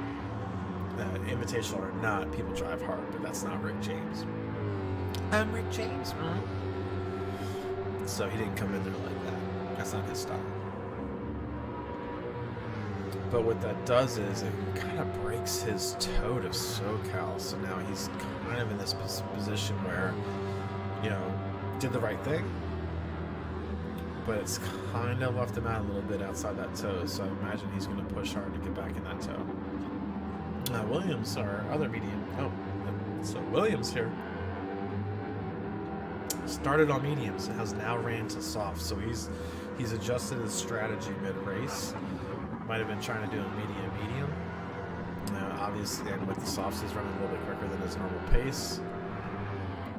Invitational or not, people drive hard, but that's not Rick James. I'm Rick James, right? So he didn't come in there like that. That's not his style. But what that does is it kind of breaks his toe to SoCal. So now he's kind of in this position where, did the right thing, but it's kind of left him out a little bit outside that toe. So I imagine he's going to push hard to get back in that toe. Williams, our other medium. So Williams here started on mediums and has now ran to soft. So he's adjusted his strategy mid-race. Might have been trying to do a medium. Obviously, and with the softs, he's running a little bit quicker than his normal pace.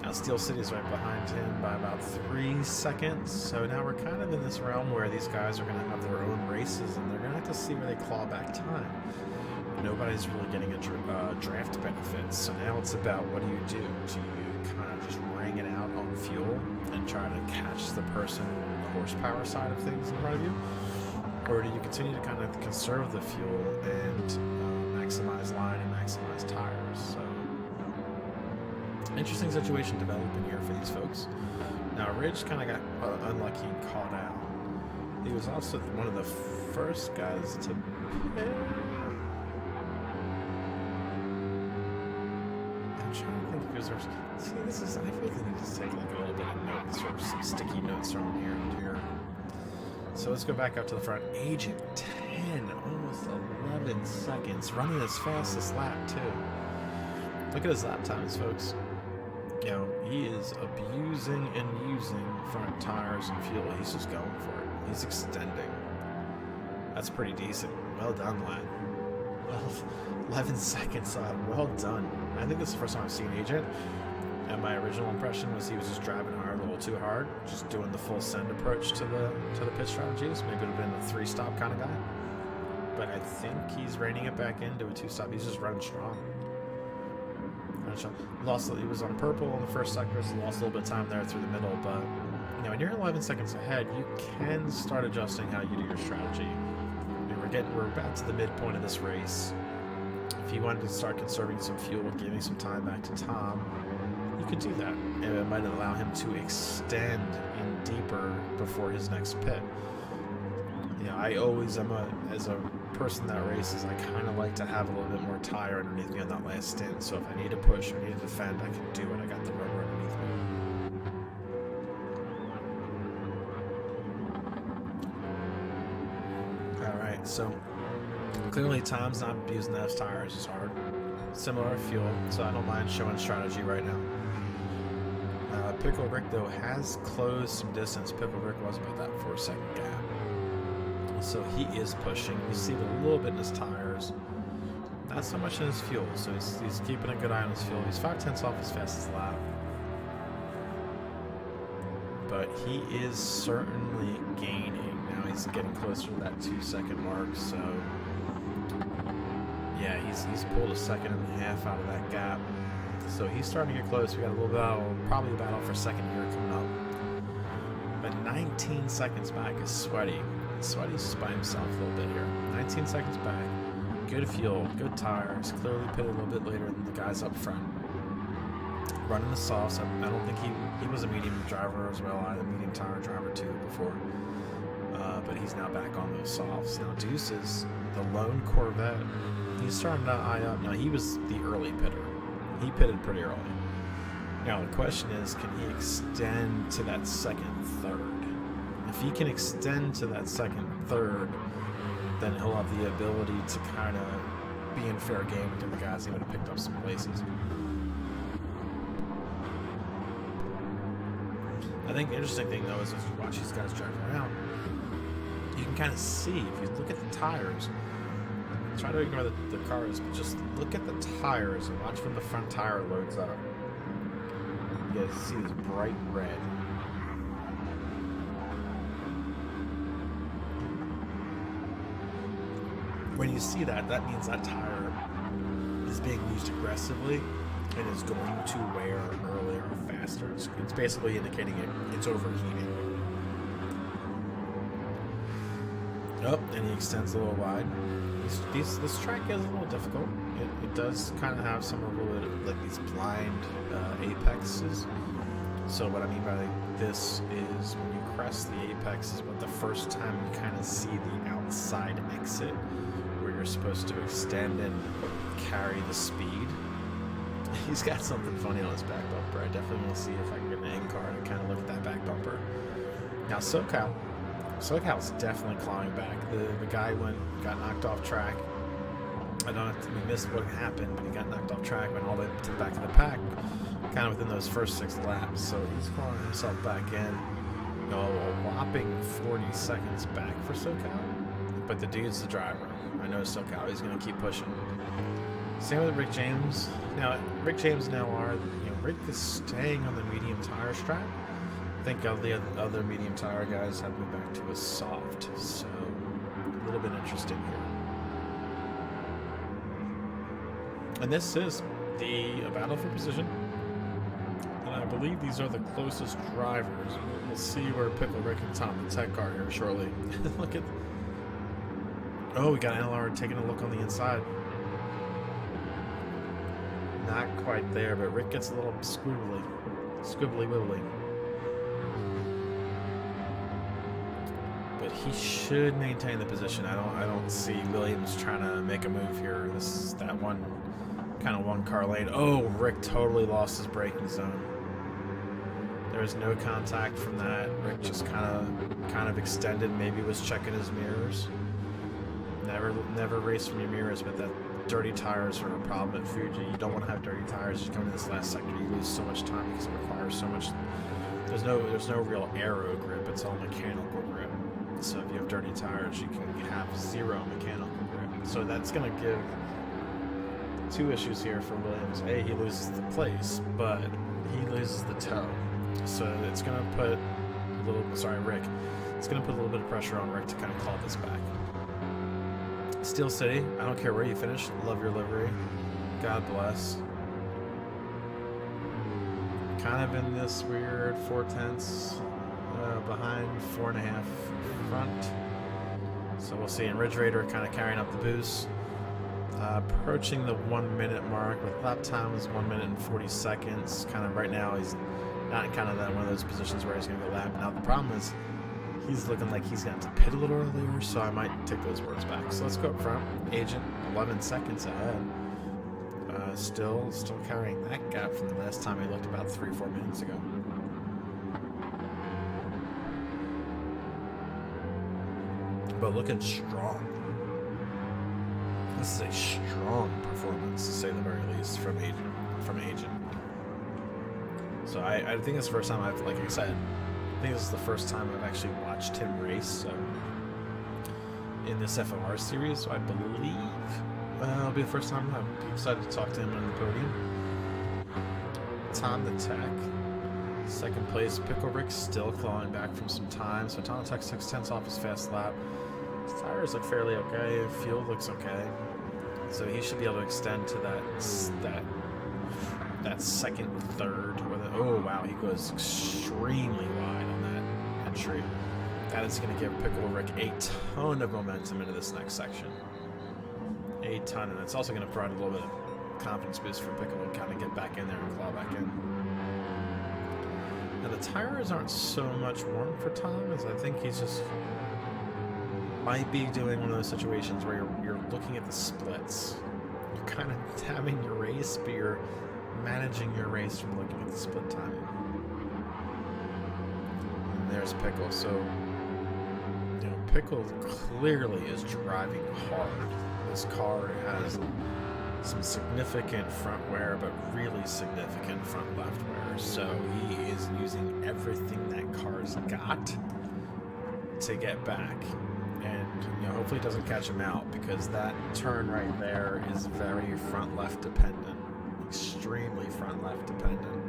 Now Steel City's right behind him by about 3 seconds. So now we're kind of in this realm where these guys are going to have their own races, and they're going to have to see where they claw back time. nobody's really getting a draft benefit. So now it's about, what do? Do you kind of just wring it out on fuel and try to catch the person on the horsepower side of things in front of you? Or do you continue to kind of conserve the fuel and maximize line and maximize tires? So, interesting situation developing here for these folks. Now, Ridge kind of got unlucky and caught out. He was also one of the first guys to pit. I'm trying to think if he was. See, this is. I really need to take like a little bit of notes or some sticky notes from here and here. So let's go back up to the front. Agent 10, almost 11 seconds, running his fastest lap too. Look at his lap times, folks. You know, he is abusing and using front tires and fuel. He's just going for it. He's extending. That's pretty decent. Well done, lad. Well, 11 seconds. Well done. I think this is the first time I've seen Agent. And my original impression was he was just driving hard, a little too hard, just doing the full send approach to the pit strategies. Maybe it would have been a 3-stop kind of guy. But I think he's reining it back into a 2-stop. He's just running strong. He was on purple in the first sector, so lost a little bit of time there through the middle. But you know, when you're 11 seconds ahead, you can start adjusting how you do your strategy. I mean, we're about to the midpoint of this race. If you wanted to start conserving some fuel, giving some time back to Tom, you could do that, and it might allow him to extend in deeper before his next pit. You know, I always am as a person that races, I kind of like to have a little bit more tire underneath me on that last stint. So if I need to push or need to defend, I can do it. I got the rubber underneath me. All right, so clearly Tom's not using those tires as hard. Similar fuel, so I don't mind showing strategy right now. Pickle Rick, though, has closed some distance. Pickle Rick was about that 4-second gap. So he is pushing. You see it a little bit in his tires. Not so much in his fuel, so he's keeping a good eye on his fuel. He's 5/10 off his fastest lap. But he is certainly gaining. Now he's getting closer to that 2-second mark, so yeah, he's pulled a 1.5 out of that gap. So he's starting to get close. We got a little battle, probably a battle for second here coming up. But 19 seconds back is Sweaty. Sweaty's by himself a little bit here. 19 seconds back. Good fuel, good tires. Clearly pitted a little bit later than the guys up front. Running the softs. I don't think he was a medium driver as well. Either medium tire driver too before. But he's now back on those softs. Now Deuce is the lone Corvette. He's starting to eye up. Now he was the early pitter. He pitted pretty early. Now the question is, can he extend to that second, third? If he can extend to that second, third, then he'll have the ability to kind of be in fair game with the guys he would have picked up some places. I think the interesting thing, though, is if you watch these guys drive around, you can kind of see, if you look at the tires, try to ignore the cars, but just look at the tires and watch when the front tire loads up. You guys see this bright red. When you see that, that means that tire is being used aggressively and is going to wear earlier or faster. It's basically indicating it's overheating. Oh, and he extends a little wide. This track is a little difficult. It does kind of have some of like these blind apexes. So what I mean by this is when you crest the apex is what the first time you kind of see the outside exit where you're supposed to extend and carry the speed. He's got something funny on his back bumper. I definitely want to see if I can get an end card and kind of look at that back bumper. Now SoCal's definitely clawing back. The guy got knocked off track. I don't know if we missed what happened, but he got knocked off track, went all the way to the back of the pack, kind of within those first 6 laps. So he's clawing himself back in. You know, a whopping 40 seconds back for SoCal. But the dude's the driver. I know SoCal. He's going to keep pushing. Same with Rick James. Now, Rick James Rick is staying on the medium tire strap. I think all the other medium tire guys have moved back to a soft, so a little bit interesting here. And this is a battle for position. And I believe these are the closest drivers. We'll see where Pickle Rick and Tom the Tech are here shortly. Look at... Oh, we got NLR taking a look on the inside. Not quite there, but Rick gets a little squibbly wibbly. But he should maintain the position. I don't see Williams trying to make a move here. This is that one kind of one car lane. Oh, Rick totally lost his braking zone. There was no contact from that. Rick just kind of extended. Maybe was checking his mirrors. Never race from your mirrors, but that dirty tires are a problem at Fuji. You don't want to have dirty tires. You come into this last sector, you lose so much time because it requires so much. There's no real aero grip. It's all mechanical grip. So if you have dirty tires, you can have zero mechanical grip. So that's going to give two issues here for Williams. A, he loses the place, but he loses the toe. So it's going to put Rick. It's going to put a little bit of pressure on Rick to kind of claw this back. Steel City, I don't care where you finish. Love your livery. God bless. Kind of in this weird 4/10 behind 4.5 front. So we'll see. And Ridge Raider kind of carrying up the boost. Approaching the 1 minute mark with lap time is 1 minute and 40 seconds. Kind of right now, he's not in kind of one of those positions where he's going to go lap. Now the problem is he's looking like he's going to have to pit a little earlier, so I might take those words back. So let's go up front. Agent 11 seconds ahead. Still carrying that gap from the last time he looked about 3 or 4 minutes ago. But looking strong. This is a strong performance, to say the very least, from Agent. So I think it's the first time like I said, I think this is the first time I've actually watched him race in this FMR series. So I believe it'll be the first time. I'm excited to talk to him on the podium. Tom the Tech, second place. Pickle Rick still clawing back from some time. So Tom the Tech 6/10 off his fast lap. His tires look fairly okay. Fuel looks okay. So he should be able to extend to that second, third. Oh wow, he goes extremely wide on that entry. That is going to give Pickle Rick a ton of momentum into this next section. A ton, and it's also going to provide a little bit of confidence boost for Pickle to kind of get back in there and claw back in. Now the tires aren't so much warm for Tom, as I think he's just might be doing one of those situations where you're looking at the splits. You're kind of having your race, but you're managing your race from looking at the split timing. And there's Pickle. So, Pickle clearly is driving hard. This car has some significant front wear, but really significant front left wear. So he is using everything that car's got to get back. And hopefully it doesn't catch him out, because that turn right there is very front left dependent. Extremely front left dependent.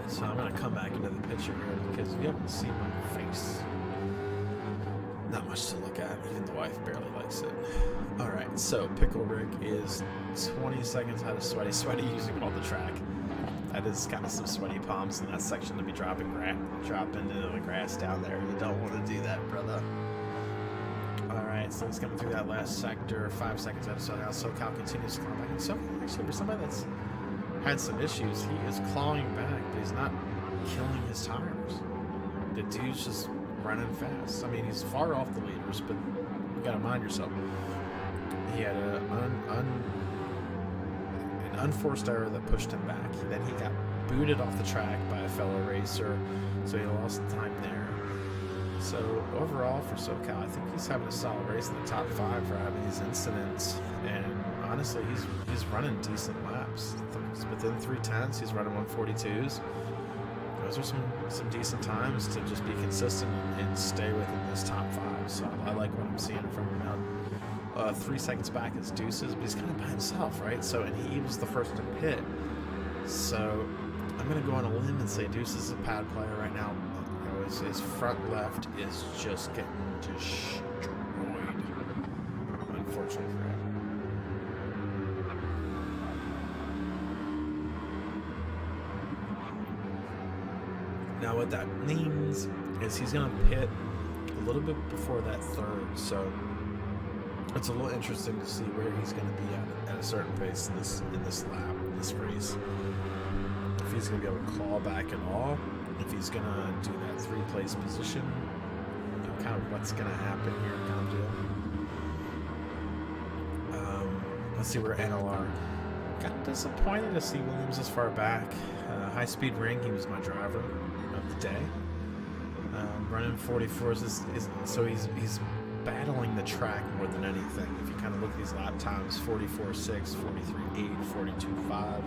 So I'm going to come back into the picture here because you haven't seen my face. Not much to look at. Even the wife barely likes it. Alright, so Pickle Rick is 20 seconds ahead of Sweaty. Sweaty using all the track. That is kind of some sweaty palms in that section to be dropping into the grass down there. You don't want to do that, brother. Alright, so he's coming through that last sector, 5 seconds out of SoCal. SoCal continues to climb back. And SoCal, actually, for somebody that's had some issues, he is clawing back, but he's not killing his tires. The dude's just running fast. I mean, he's far off the leaders, but you gotta mind yourself. He had an unforced error that pushed him back. Then he got booted off the track by a fellow racer, so he lost time there. So overall for SoCal, I think he's having a solid race in the top 5 for having these incidents. And honestly, he's running decent laps. Within 3/10s, he's running 142s. Those are some decent times to just be consistent and stay within this top 5. So I like what I'm seeing from him now. 3 seconds back is Deuces, but he's kind of by himself, right? So, and he was the first to pit. So I'm going to go on a limb and say Deuces is a pad player right now. His front left is just getting destroyed, unfortunately for him. Now what that means is he's going to pit a little bit before that third, so it's a little interesting to see where he's going to be at a certain pace in this lap, in this race. If he's going to be able to claw back at all, if he's going to do that 3-place position, you know, kind of what's going to happen here, kind of deal. Let's see where NLR. Got disappointed to see Williams this far back. High speed ring, he was my driver of the day. Running 44s so he's battling the track more than anything. If you kind of look at these lap times, 44.6, 43.8, 42.5,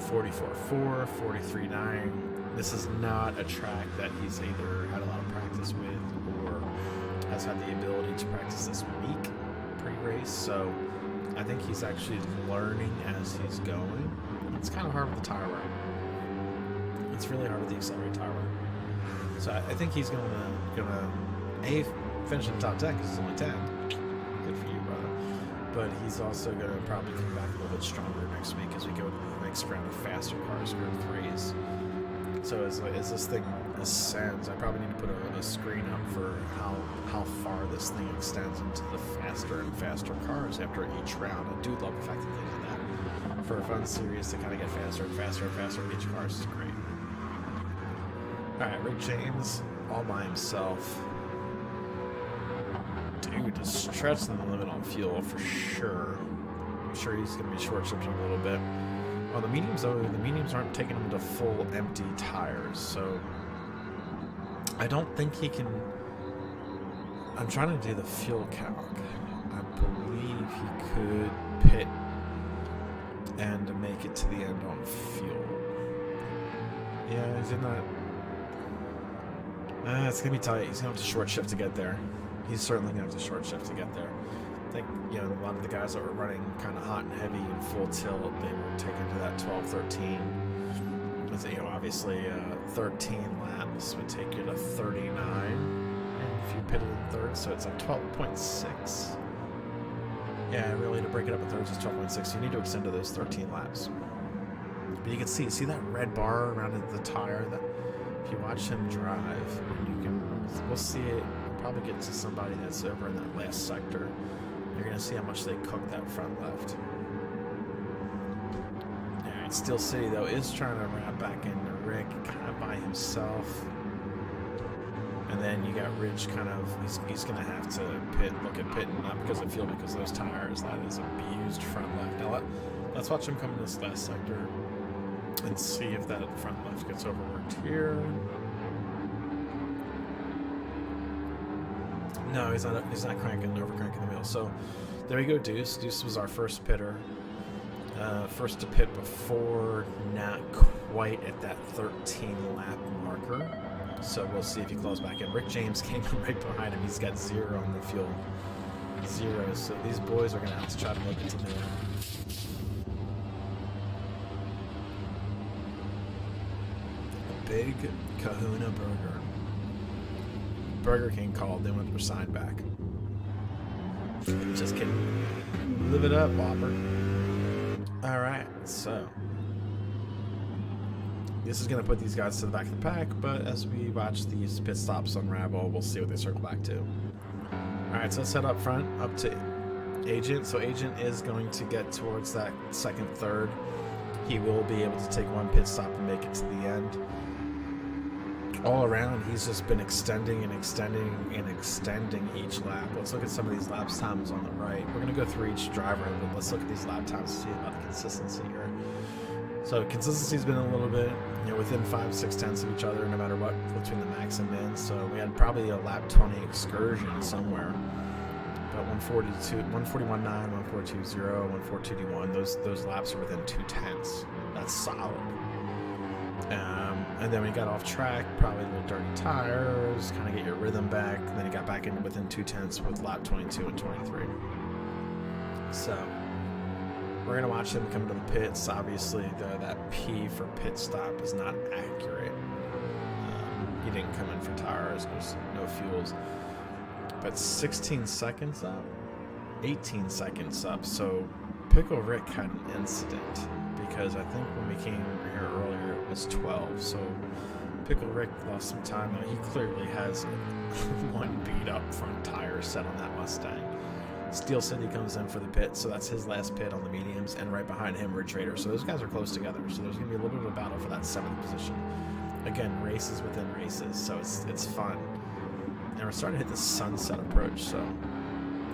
44.4, 43.9. This is not a track that he's either had a lot of practice with or has had the ability to practice this week pre-race. So I think he's actually learning as he's going. It's kind of hard with the tire wear. It's really hard with the accelerated tire wear. So I think he's gonna finish in the top 10 because he's only 10. Good for you, brother. But he's also gonna probably come back a little bit stronger next week as we go to the next round of faster cars, Group 3s. So as this thing ascends, I probably need to put a screen up for how far this thing extends into the faster and faster cars after each round. I do love the fact that they did that. For a fun series to kind of get faster and faster and faster with each car is great. Alright, Rick James all by himself. Dude, just stretching the limit on fuel for sure. I'm sure he's going to be short shifting a little bit. Well, the mediums aren't taking him to full empty tires, so I don't think he can. I'm trying to do the fuel calc. I believe he could pit and make it to the end on fuel. Yeah, he's in that. It's gonna be tight. He's gonna have to short shift to get there. He's certainly gonna have to short shift to get there. I think, you know, a lot of the guys that were running kind of hot and heavy and full tilt, they were taken to that 12, 13. You know, obviously 13 laps would take you to 39 if you pitted in third, so it's like 12.6. Yeah, really, to break it up in thirds is 12.6. You need to extend to those 13 laps. But you can see that red bar around the tire. That if you watch him drive, we'll see it. We'll probably get to somebody that's over in that last sector. You're gonna see how much they cook that front left. Alright, Steel City though is trying to wrap back into Rick kind of by himself. And then you got Ridge kind of, he's going to have to look at pitting, not because of fuel, because of those tires. That is abused front left. Now let's watch him come in this last sector and see if that front left gets overworked here. No, he's not over cranking the wheel. So there we go, Deuce. Deuce was our first pitter. First to pit before, not quite at that 13 lap marker. So we'll see if he claws back in. Rick James came from right behind him. He's got 0 on the fuel. 0. So these boys are going to have to try to make it to the end. A big Kahuna burger. Burger King called. They want their sign back. Just kidding. Live it up, Whopper. Alright, so this is going to put these guys to the back of the pack, but as we watch these pit stops unravel, we'll see what they circle back to. Alright, so let's head up front, up to Agent. So Agent is going to get towards that second, third. He will be able to take one pit stop and make it to the end. All around, he's just been extending and extending and extending each lap. Let's look at some of these lap times on the right. We're going to go through each driver, but let's look at these lap times to see about the consistency here. So consistency's been a little bit, within 5-6 tenths of each other, no matter what, between the max and min. So we had probably a lap 20 excursion somewhere. But 141.9, 142.0, 142.1, those laps are within 2 tenths. That's solid. And then we got off track, probably a little dirty tires, kind of get your rhythm back. And then he got back into within 2 tenths with lap 22 and 23. So we're going to watch him come to the pits. Obviously, that P for pit stop is not accurate. He didn't come in for tires. There's no fuels. But 16 seconds up, 18 seconds up. So Pickle Rick had an incident because I think when we came here earlier, it was 12. So Pickle Rick lost some time. Now he clearly has one beat up front tire set on that Mustang. Steel City comes in for the pit, so that's his last pit on the mediums, and right behind him, Ridge Raider. So those guys are close together. So there's going to be a little bit of a battle for that 7th position. Again, races within races, so it's fun. And we're starting to hit the sunset approach, so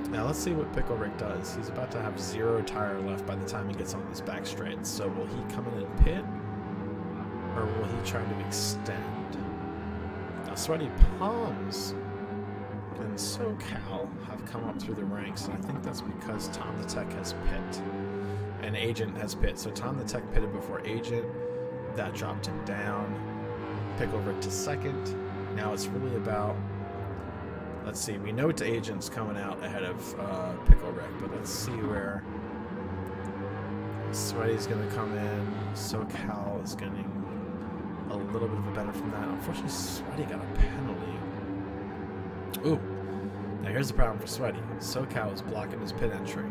now let's see what Pickle Rick does. He's about to have 0 tire left by the time he gets on this back straight. So will he come in and pit, or will he try to extend? Now Sweaty Palms and SoCal have come up through the ranks, and I think that's because Tom the Tech has pit and Agent has pit. So Tom the Tech pitted before Agent, that dropped him down. Pickle Rick to 2nd. Now it's really about, let's see, we know Agent's coming out ahead of Pickle Rick, but let's see where Sweaty's going to come in. SoCal is getting a little bit of a benefit from that. Unfortunately, Sweaty got a penalty. Ooh. Now here's the problem for Sweaty. SoCal was blocking his pit entry,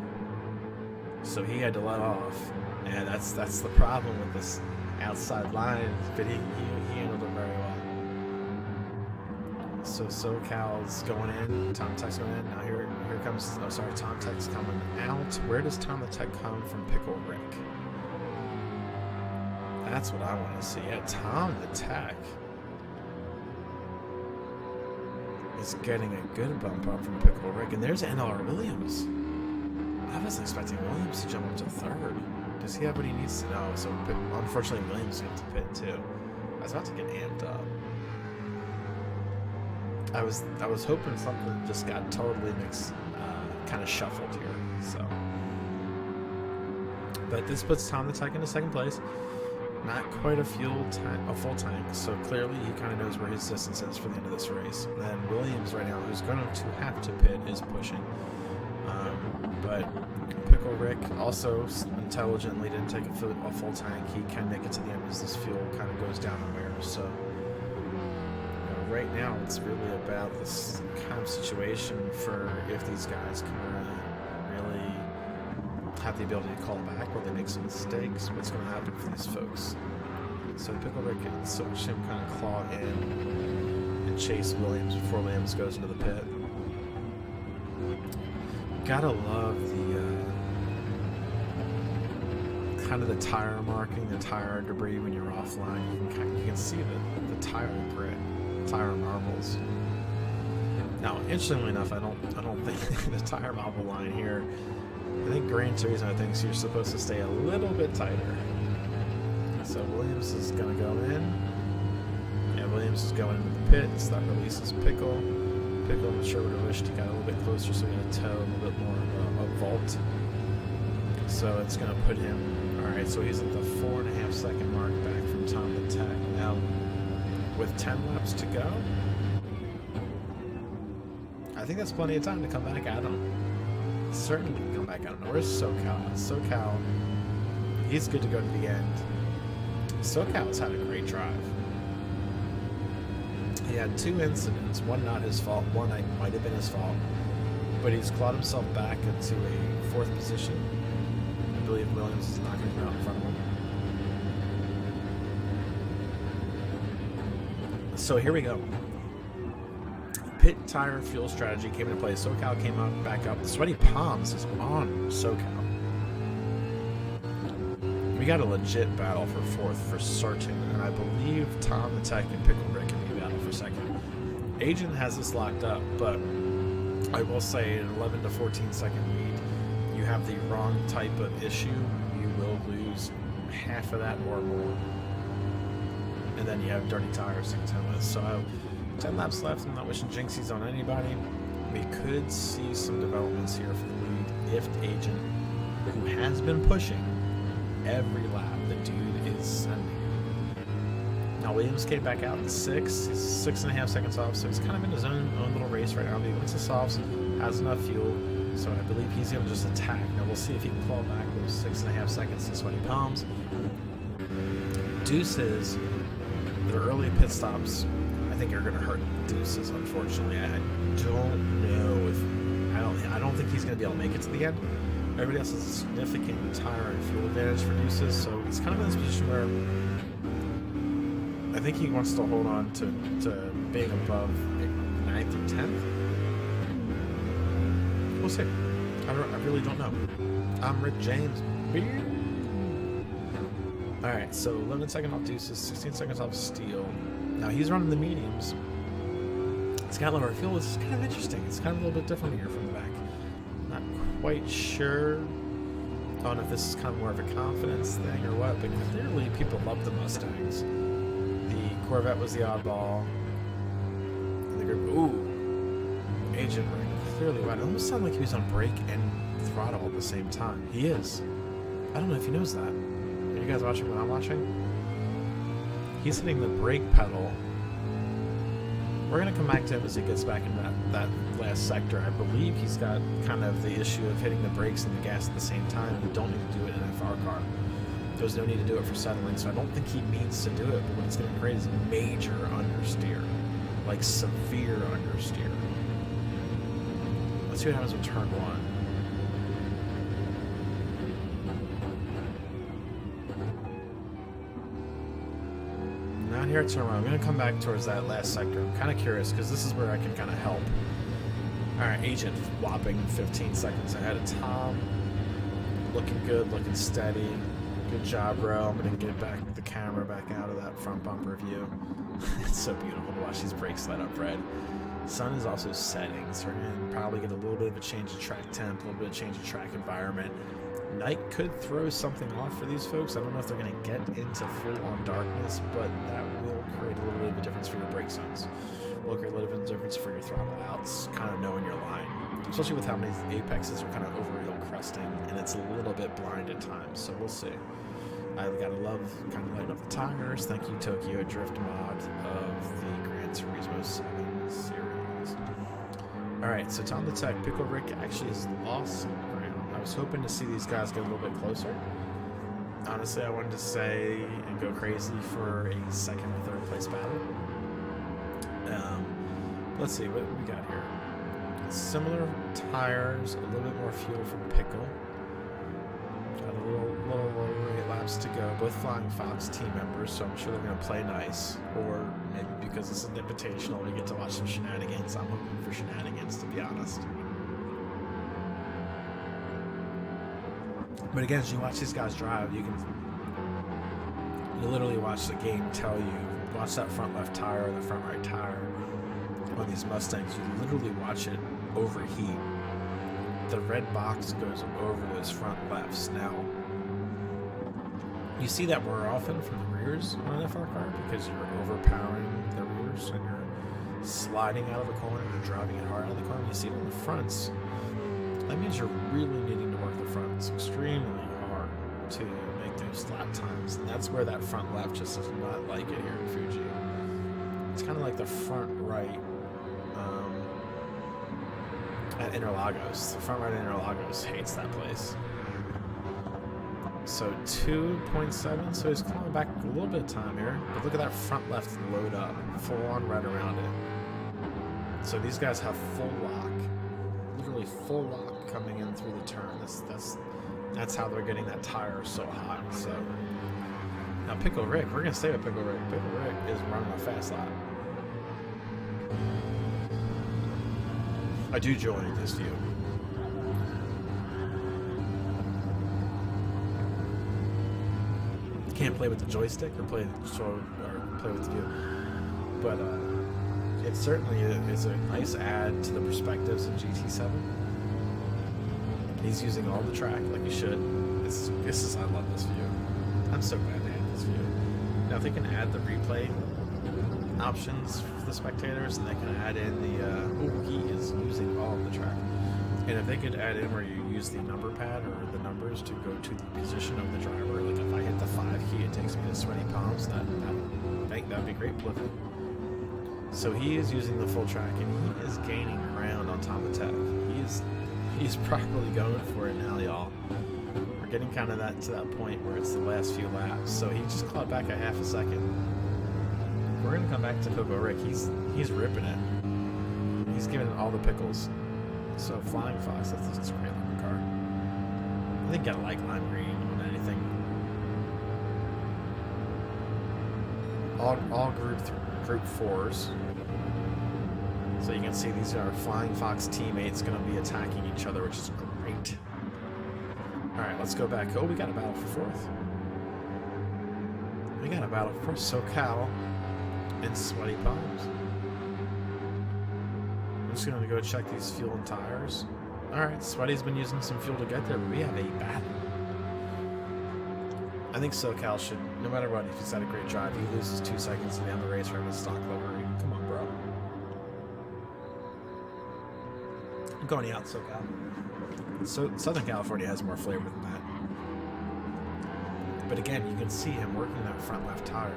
so he had to let off, and that's the problem with this outside line. But he handled it very well. So SoCal's going in, Tom Tech's going in. Now here comes, oh sorry, Tom Tech's coming out. Where does Tom the Tech come from Pickle Rick? That's what I want to see. Yeah, Tom the Tech is getting a good bump up from Pickle Rick. And there's NLR Williams. I was expecting Williams to jump up to 3rd. Does he have what he needs to know? So unfortunately Williams gets to pit too. I was about to get amped up. I was hoping something just got totally mixed, kind of shuffled here. So, but this puts Tom the Tech into 2nd place. Not quite a full tank, so clearly he kind of knows where his distance is for the end of this race. And then Williams right now, who's going to have to pit, is pushing. But Pickle Rick also intelligently didn't take a full tank. He can make it to the end as this fuel kind of goes down the wear. So right now it's really about this kind of situation for if these guys can really have the ability to call back or they make some mistakes, what's going to happen for these folks. So Pickle Rick can so watch him kind of claw in and chase Williams before Williams goes into the pit. Gotta love the kind of the tire marking, the tire debris when you're offline. You can see the tire grit, tire marbles. Now, interestingly enough, I don't think the tire marble line here. I think Grand Turismo thinks you're supposed to stay a little bit tighter. So Williams is going to go in. Yeah, Williams is going into the pits. That releases Pickle. Pickle, I'm sure would have wished he got a little bit closer so he had a toe, a little bit more of a vault. So it's going to put him, alright, so he's at the 4.5 second mark back from Tom the Tech. Now, with 10 laps to go, I think that's plenty of time to come back at him. Certainly can come back at him. Where's SoCal? SoCal, he's good to go to the end. SoCal's had a great drive. He had 2 incidents, one not his fault, one might have been his fault, but he's clawed himself back into a 4th position. I believe Williams is not going to go out in front of him. So here we go. Pit tire fuel strategy came into play. SoCal came up, back up. The Sweaty Palms is on SoCal. We got a legit battle for 4th for certain, and I believe Tom the Tech and Pickle Rick can be battle for 2nd. Agent has this locked up, but I will say an 11 to 14 second lead. You have the wrong type of issue, you will lose half of that or more. And then you have dirty tires to contend with. So 10 laps left. I'm not wishing jinxies on anybody. We could see some developments here for the lead if the Agent, who has been pushing every lap, the dude is sending. Now Williams came back out in 6. He's 6.5 seconds off, so he's kind of in his own little race right now. But he wants to solve, has enough fuel, so I believe he's going to just attack. Now we'll see if he can claw back those 6.5 seconds to Sweaty Palms. Deuces, the early pit stops, I think are going to hurt Deuces. Unfortunately, I don't know if I don't think he's going to be able to make it to the end. Everybody else has a significant tire and fuel advantage for Deuces, so he's kind of in this position where I think he wants to hold on to being above 9th or 10th. We'll see. I really don't know. I'm Rick James. Alright, so 11-second off deuces, 16 seconds off steel. Now he's running the mediums. It's got lower fuel. This is kind of interesting. It's kind of a little bit different here from the back. Not quite sure. I don't know if this is kind of more of a confidence thing or what, but clearly people love the Mustangs. The Corvette was the oddball. And the group, ooh, Agent Ring. Clearly, wow, it almost sounded like he was on brake and throttle at the same time. He is. I don't know if he knows that. Are you guys watching what I'm watching? He's hitting the brake pedal. We're going to come back to him as he gets back in that last sector. I believe he's got kind of the issue of hitting the brakes and the gas at the same time. You don't need to do it in an FR car. There's no need to do it for settling, so I don't think he means to do it, but what it's going to create is major understeer. Like severe understeer. Let's see what happens with turn 1. Not here at turn 1. I'm going to come back towards that last sector. I'm kind of curious because this is where I can kind of help. Alright, Agent whopping 15 seconds ahead of Tom. Looking good, looking steady. Good job, bro. I'm going to get the camera back out of that front bumper view. It's so beautiful to watch these brakes light up red. Sun is also setting, so we're going to probably get a little bit of a change of track temp, a little bit of change of track environment. Night could throw something off for these folks. I don't know if they're going to get into full-on darkness, but that will create a little bit of a difference for your brake zones. Will create a little bit of a difference for your throttle outs, kind of knowing your line. Especially with how many apexes are kind of over-hill crusting, and it's a little bit blind at times, so we'll see. I've got to love kind of lighting up the tires. Thank you, Tokyo Drift mod of the Gran Turismo 7 series. Alright, so Tom the Tech, Pickle Rick actually has lost some ground. I was hoping to see these guys get a little bit closer. Honestly, I wanted to say and go crazy for a second or third place battle. Let's see what we got here. Similar tires, a little bit more fuel from Pickle. Got a little 8 laps to go. Both Flying Fox team members, so I'm sure they're going to play nice. Or maybe because it's an invitational, we get to watch some shenanigans. I'm hoping for shenanigans, to be honest. But again, as you watch these guys drive, you literally watch the game tell you, watch that front left tire or the front right tire on these Mustangs. You literally watch it overheat. The red box goes over those front lefts. Now, you see that more often from the rears on an FR car because you're overpowering the rears and you're sliding out of a corner and driving it hard out of the corner. You see it on the fronts. That means you're really needing to work the fronts extremely hard to make those lap times. And that's where that front left just does not like it here in Fuji. It's kind of like the front right at Interlagos. The front right at Interlagos hates that place. So 2.7, so he's clawing back a little bit of time here. But look at that front left load up, full on right around it. So these guys have full lock, literally full lock coming in through the turn. That's how they're getting that tire so hot. So now Pickle Rick, we're gonna stay with Pickle Rick. Pickle Rick is running a fast lap. I do join this view. Can't play with the joystick or play with the view, but it certainly is a nice add to the perspectives in GT7. He's using all the track like he should. I love this view. I'm so glad they had this view. Now if they can add the replay options for the spectators, and they can add in the he is using all of the track. And if they could add in where you use the number pad or the numbers to go to the position of the driver, like if I hit the 5 key, it takes me to sweaty palms. That'd be great. So he is using the full track, and he is gaining ground on Tom the Tech. He's properly going for it now, y'all. We're getting kind of to that point where it's the last few laps. So he just clawed back a half a second. We're gonna come back to Coco Rick. He's ripping it. He's giving it all the pickles. So Flying Fox, that's a great looking car. I think I like lime green on anything. all group fours. So you can see these are Flying Fox teammates going to be attacking each other, which is great. All right, let's go back. Oh, we got a battle for fourth. We got a battle for SoCal and Sweaty Palms. I'm just going to go check these fuel and tires. All right, Sweaty's been using some fuel to get there, but we have a battle. I think SoCal should, no matter what, if he's had a great drive, he loses 2 seconds to the end of the race right in the stock livery. Come on, bro. I'm going out, SoCal. So Southern California has more flavor than that. But again, you can see him working that front left tire.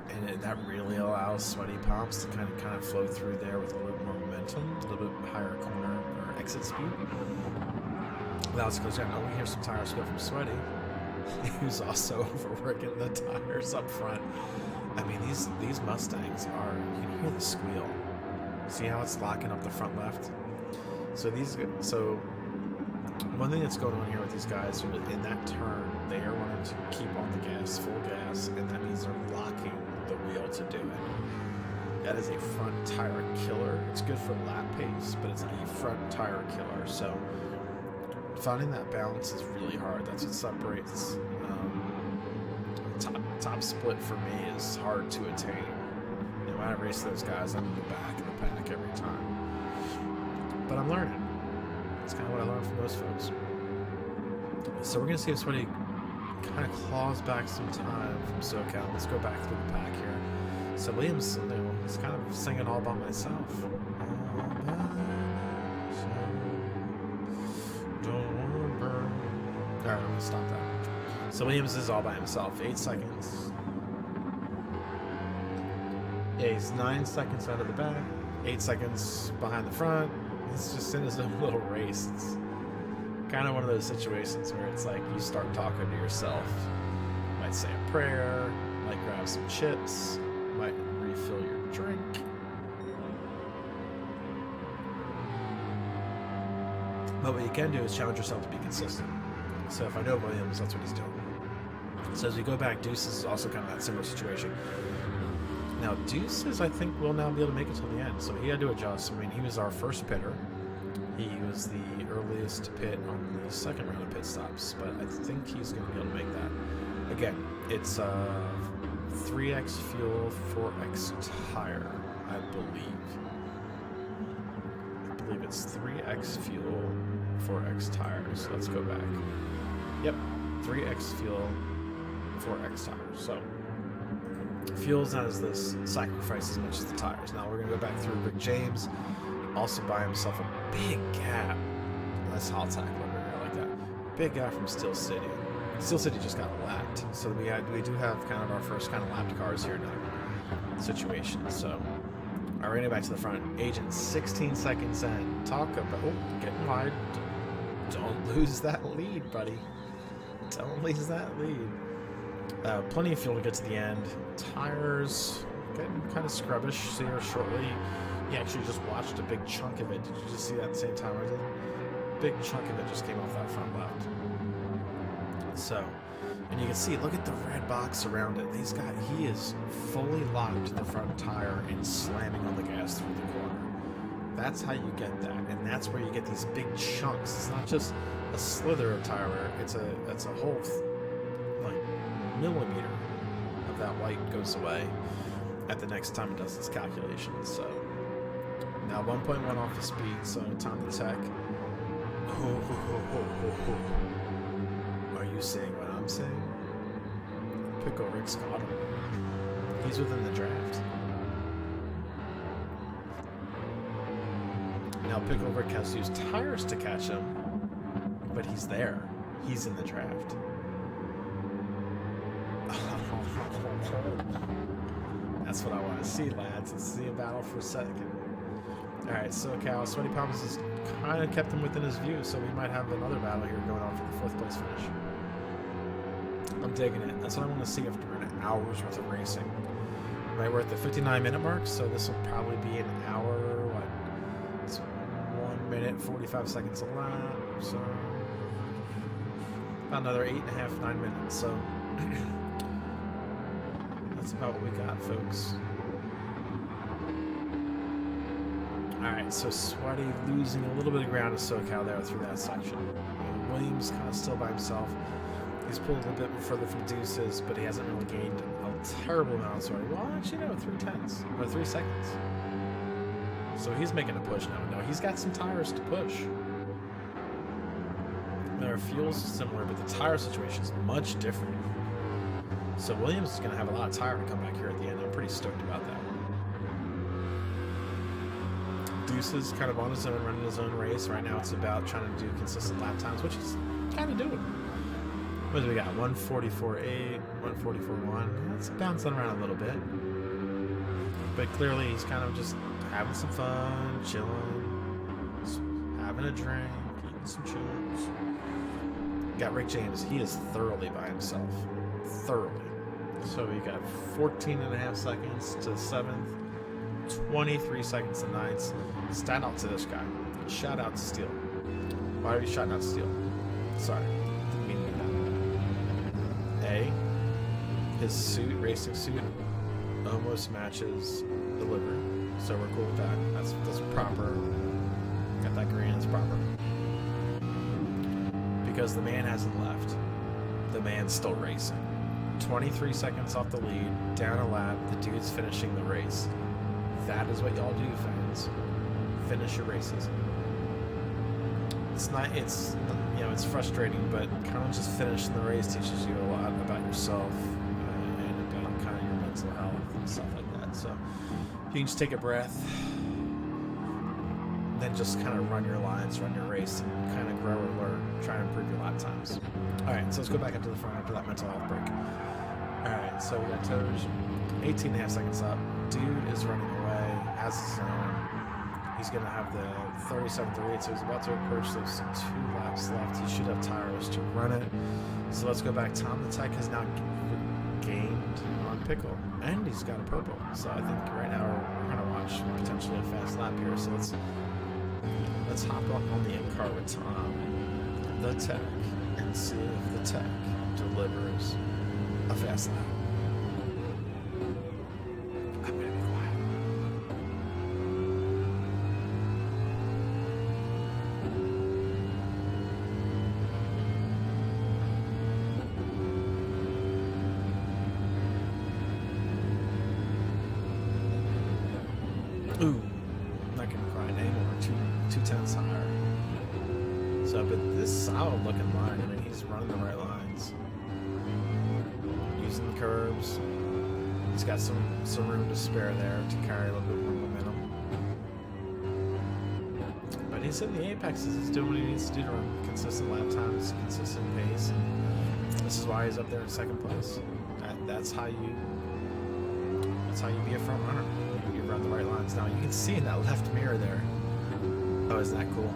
And that really allows Sweaty Palms to kind of flow through there with a little bit more momentum, a little bit higher corner or exit speed. Allows it to go down. Now we hear some tires go from Sweaty, who's also overworking the tires up front. I mean, these Mustangs are, you can hear the squeal. See how it's locking up the front left? So one thing that's going on here with these guys, in that turn, they are wanting to keep on the gas, full gas, and that means they're locking the wheel to do it. That is a front tire killer. It's good for lap pace, but it's a front tire killer. So finding that balance is really hard. That's what separates. Top split for me is hard to attain. When I race those guys, I'm in the back of the pack every time. But I'm learning. That's kind of what I learned from those folks. So we're going to see if Sweaty kind of claws back some time from SoCal. Let's go back through the pack here. So Williams, he's kind of singing all by myself. Alright, I'm going to stop that. So Williams is all by himself. 8 seconds. Yeah, he's 9 seconds out of the back. 8 seconds behind the front. He's just in his own little race. It's kind of one of those situations where it's like you start talking to yourself. You might say a prayer, might grab some chips, might refill your drink. But what you can do is challenge yourself to be consistent. So if I know Williams, that's what he's doing. So as we go back, Deuce is also kind of that similar situation. Now, Deuces, I think, will now be able to make it till the end. So he had to adjust. I mean, he was our first pitter. He was the earliest to pit on the second round of pit stops. But I think he's going to be able to make that. Again, it's 3x fuel, 4x tire, I believe. I believe it's 3x fuel, 4x tire. So let's go back. Yep, 3x fuel, 4x tires. So fuel's not as this sacrifice as much as the tires. Now we're going to go back through Rick James, also buy himself a big gap. That's hot tackle over here, I like that. Big gap from Steel City. Steel City just got lapped, so we do have kind of our first kind of lapped cars here now situation. So, all right, we're going to go back to the front. Agent 16 seconds in. Talk about getting wide. Don't lose that lead, buddy. Don't lose that lead. Plenty of fuel to get to the end. Tires getting kind of scrubbish. See here shortly. You actually just watched a big chunk of it. Did you just see that at the same time I did? Big chunk of it just came off that front left. So, and you can see, look at the red box around it. He is fully locked to the front tire and slamming on the gas through the corner. That's how you get that, and that's where you get these big chunks. It's not just a slither of tire wear. It's a whole millimeter of that white goes away at the next time it does its calculations. So now 1.1 off the speed, so time to tech. Are you seeing what I'm saying? Pickle Rick's got him. He's within the draft. Now Pickle Rick has to use tires to catch him, but he's there. He's in the draft. That's what I want to see, lads. Let's see a battle for a second. Alright, SoCal, Sweaty Palms has kind of kept him within his view, so we might have another battle here going on for the 4th place finish. I'm digging it. That's what I want to see after an hour's worth of racing. Right, we're at the 59-minute mark, so this will probably be an hour, it's 1 minute, 45 seconds a lap, so about another 8.5, 9 minutes, so that's about what we got, folks. Alright, so Sweaty losing a little bit of ground to SoCal there through that section. Williams kind of still by himself. He's pulled a bit further from Deuces, but he hasn't really gained a terrible amount of Sweaty. Well, actually, no, 3/10 or 3 seconds. So he's making a push now. No, he's got some tires to push. Their fuel's similar, but the tire situation is much different. So Williams is going to have a lot of tire to come back here at the end. I'm pretty stoked about that. Deuces kind of on his own, running his own race. Right now it's about trying to do consistent lap times, which he's kind of doing. What do we got? 144.8, 144.1. That's bouncing around a little bit. But clearly he's kind of just having some fun, chilling, having a drink, eating some chips. Got Rick James. He is thoroughly by himself. Thoroughly. So we got 14.5 seconds to 7th, 23 seconds to 9th. Stat out to this guy. Shout out to Steele. Why are you shouting out to Steele? Sorry. Didn't mean to do that. A, his suit, racing suit, almost matches the livery. So we're cool with that. That's proper. Got that green, it's proper. Because the man hasn't left. The man's still racing. 23 seconds off the lead, down a lap, the dude's finishing the race. That is what y'all do, fans. Finish your races. It's not, it's, you know, it's frustrating, but kind of just finishing the race teaches you a lot about yourself and about kind of your mental health and stuff like that. So you can just take a breath, then just kind of run your lines, run your race, and kind of grow or learn, try and improve your lap times. All right, so let's go back up to the front after that mental health break. All right, so we got Toge, 18.5 seconds up. Dude is running away, has his own. He's going to have the 37.38, so he's about to approach those 2 laps left. He should have tires to run it. So let's go back. Tom the Tech has now gained on Pickle, and he's got a purple. So I think right now we're going to watch potentially a fast lap here. So let's hop up on the in-car with Tom the Tech and see if the Tech delivers a fast lap. I'm going to be quiet. Ooh, not going to cry anymore. 2/10 higher. So, but this solid looking line, I mean, he's running the right lines. Using the curbs. He's got some room to spare there to carry a little bit more momentum. But he's in the apexes. He's doing what he needs to do to run consistent lap times, consistent pace. And this is why he's up there in second place. That's how you be a front runner. You run the right lines. Now you can see in that left mirror there. Oh, isn't that cool?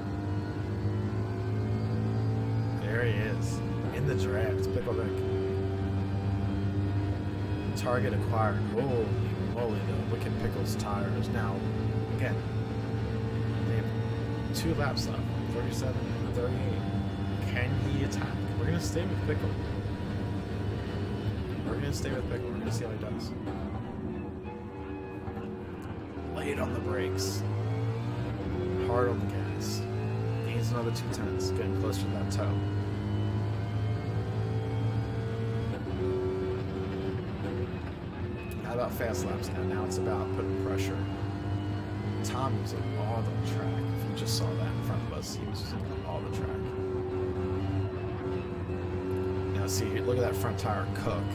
There he is. In the draft. Pickleback. Target acquired. Holy moly, the Wicked Pickles tires. Now, again, they have 2 laps left. 37 and 38. Can he attack? We're going to stay with Pickle. We're going to stay with Pickle. We're going to see how he does. Late on the brakes. Hard on the gas. Needs another 2/10. Getting closer to that toe. Not about fast laps now. Now it's about putting pressure. Tom was all the track. If you just saw that in front of us, he was using all the track. Now see, look at that front tire cook.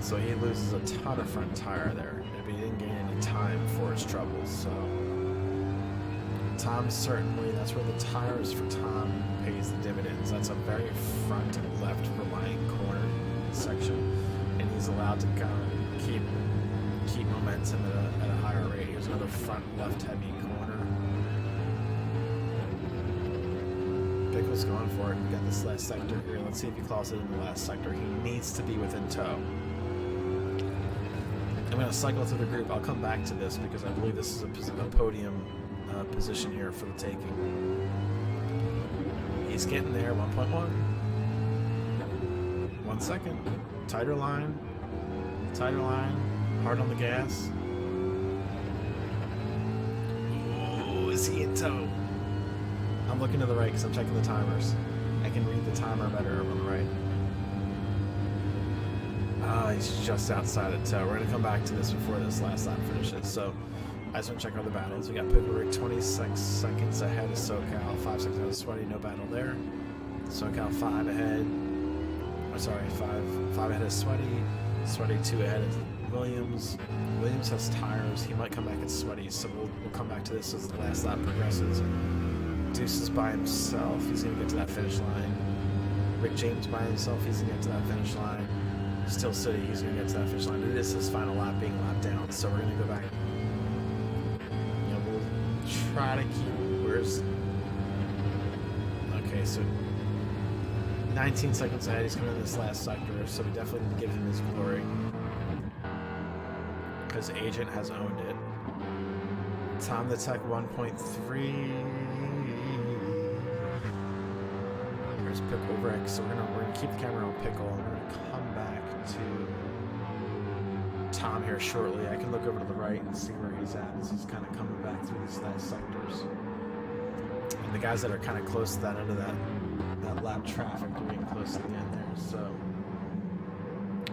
So he loses a ton of front tire there. Maybe he didn't gain any time for his troubles. So Tom certainly, that's where the tires for Tom pays the dividends. That's a very front and left relying corner section, and he's allowed to kind of keep momentum at a higher rate. Here's another front left heavy corner. Pickle's going for it. We got this last sector here. Let's see if he claws it in the last sector. He needs to be within tow. I'm going to cycle through the group. I'll come back to this because I believe this is a podium position here for the taking. He's getting there. 1.1. 1 second. Tighter line. Tighter line. Hard on the gas. Oh, is he in tow? I'm looking to the right because I'm checking the timers. I can read the timer better over on the right. He's just outside of tow. We're going to come back to this before this last lap finishes. So I just want to check out the battles. We got Pickle 26 seconds ahead of SoCal, 5 seconds ahead of Sweaty, no battle there. SoCal 5 ahead. Oh, sorry, 5 ahead of Sweaty. Sweaty 2 ahead of Williams. Williams has tires. He might come back at Sweaty, so we'll come back to this as the last lap progresses. Deuce is by himself. He's going to get to that finish line. Rick James by himself. He's going to get to that finish line. Steel City, he's going to get to that finish line. It is his final lap being lapped down, so we're going to go back. You know, we'll try to keep... Where's... Okay, so 19 seconds ahead. He's coming in this last sector, so we definitely need to give him his glory. Because Agent has owned it. Tom the Tech 1.3. Here's Pickle Rick. So we're gonna keep the camera on Pickle, and we're gonna come back to Tom here shortly. I can look over to the right and see where he's at as he's kind of coming back through these last sectors. And the guys that are kind of close to that end of that lap traffic are getting close to the end there. So,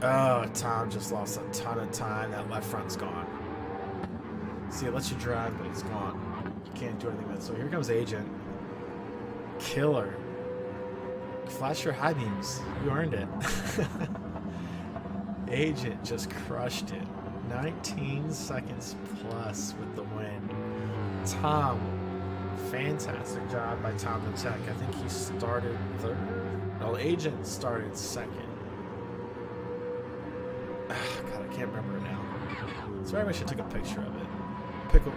oh, Tom just lost a ton of time. That left front's gone. See, it lets you drive, but it's gone. You can't do anything with it. So here comes Agent. Killer. Flash your high beams. You earned it. Agent just crushed it. 19 seconds plus with the win. Tom, fantastic job by Tom the Tech. I think he started third. No, Agent started second. God, I can't remember it now. Sorry, I wish I took a picture of it. Pickle.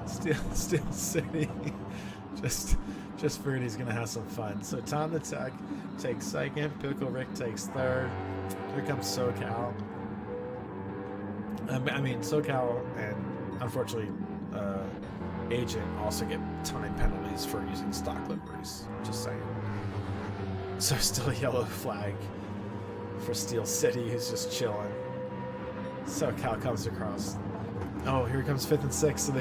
Steel City. Just figured he's gonna have some fun. So Tom the Tech takes second. Pickle Rick takes third. Here comes SoCal. I mean, SoCal and unfortunately Agent also get time penalties for using stock liveries. Just saying. So still a yellow flag for Steel City, who's just chilling. SoCal comes across. Oh, here comes 5th and 6th. So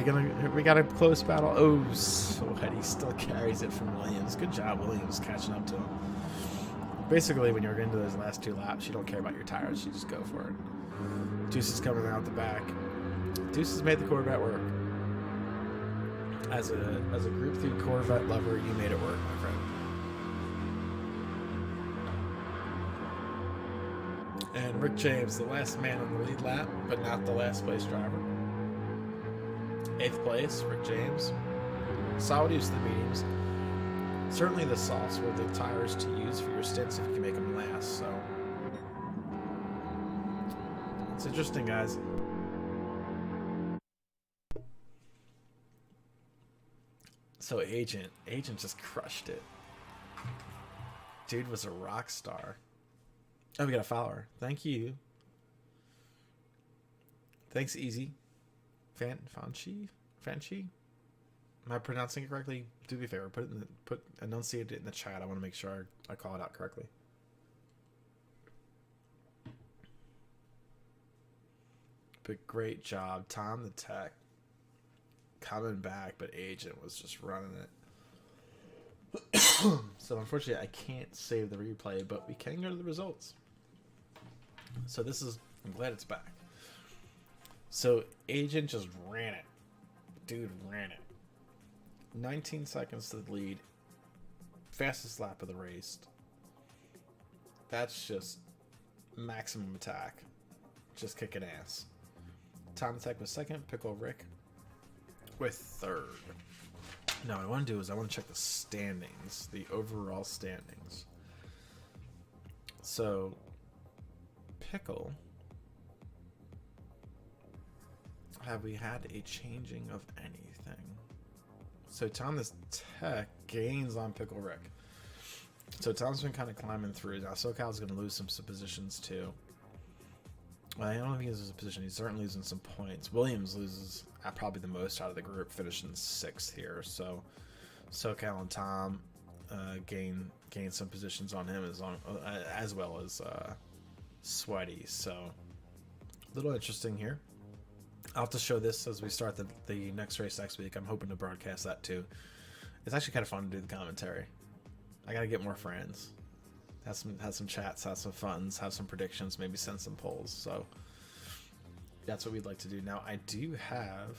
we got a close battle. Oh, Sweaty still carries it from Williams. Good job, Williams, catching up to him. Basically, when you're into those last 2 laps, you don't care about your tires. You just go for it. Deuce is coming out the back. Deuce has made the Corvette work. As a Group 3 Corvette lover, you made it work, my friend. And Rick James, the last man on the lead lap, but not the last place driver. 8th place, Rick James. Solid use of the mediums. Certainly the softs were the tires to use for your stints if you can make them last, so. It's interesting, guys. So Agent just crushed it. Dude was a rock star. Oh, we got a follower. Thank you. Thanks, Easy. Fanchi? Am I pronouncing it correctly? Do me a favor. Enunciate it in the chat. I want to make sure I call it out correctly. But great job, Tom the Tech. Coming back, but Agent was just running it. So unfortunately, I can't save the replay, but we can go to the results. So I'm glad it's back. So Agent just ran it. Dude ran it. 19 seconds to the lead. Fastest lap of the race. That's just maximum attack. Just kicking ass. Tom the Tech was second. Pickle Rick with third. Now what I want to do is I want to check the standings. The overall standings. So Pickle, have we had a changing of anything? So Tom the Tech gains on Pickle Rick. So Tom's been kind of climbing through. Now SoCal's going to lose some positions too. Well, I don't know if he loses a position. He's certainly losing some points. Williams loses probably the most out of the group, finishing 6th here. So SoCal and Tom gain some positions on him as well as Sweaty. So little interesting here. I'll have to show this as we start the next race next week. I'm hoping to broadcast that too. It's actually kind of fun to do the commentary. I gotta get more friends. Have some chats, have some funs, have some predictions, maybe send some polls. So that's what we'd like to do. Now I do have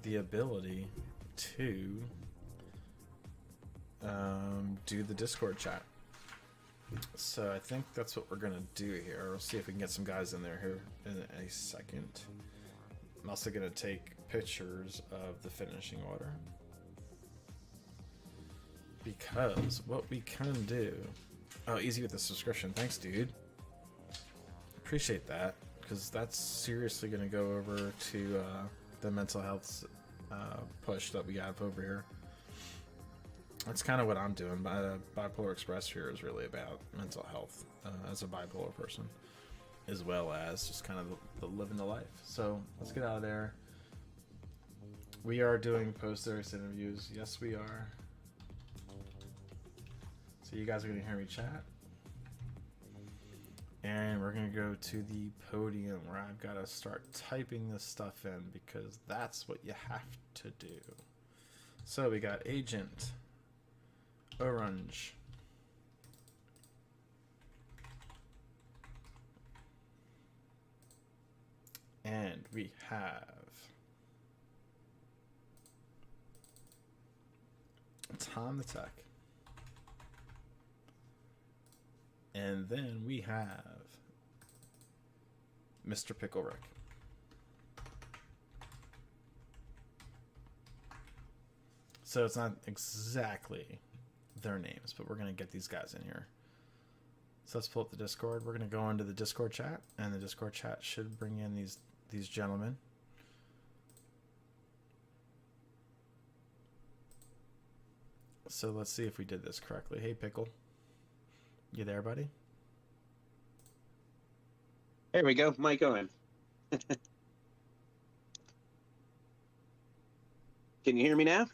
the ability to do the Discord chat. So I think that's what we're gonna do here. We'll see if we can get some guys in there here in a second. I'm also gonna take pictures of the finishing order, because what we can do. Oh, easy with the subscription. Thanks, dude. Appreciate that, because that's seriously gonna go over to the mental health push that we have over here. That's kind of what I'm doing. BiPolarXpres here is really about mental health as a bipolar person, as well as just kind of the living the life. So let's get out of there. We are doing post-race interviews. Yes, we are. So you guys are going to hear me chat. And we're going to go to the podium where I've got to start typing this stuff in, because that's what you have to do. So we got Agent Orange. And we have Tom the Tech. And then we have Mr. Pickle Rick. So it's not exactly their names, but we're going to get these guys in here. So let's pull up the Discord. We're going to go into the Discord chat, and the Discord chat should bring in these gentlemen. So let's see if we did this correctly. Hey, Pickle. You there, buddy? There we go. Mic on. Can you hear me now?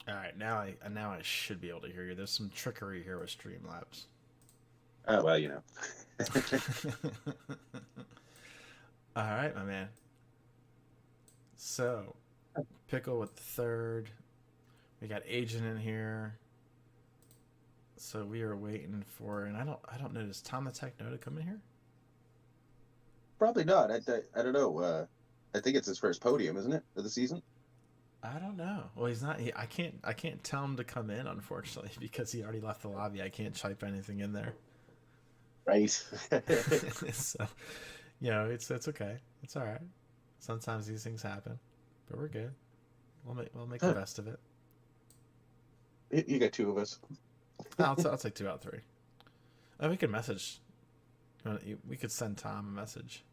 All right, now I should be able to hear you. There's some trickery here with Streamlabs. Oh, well, you know. All right, my man. So, Pickle with the third. We got Agent in here. So we are waiting for, and I don't know. Does Tom the Tech know to come in here? Probably not. I don't know. I think it's his first podium, isn't it, of the season? I don't know. Well, he's not. I can't tell him to come in, unfortunately, because he already left the lobby. I can't type anything in there. Right. So, you know, it's okay. It's all right. Sometimes these things happen, but we're good. We'll make the best of it. You got two of us. I'll take 2 out of 3. Oh, we could message. We could send Tom a message.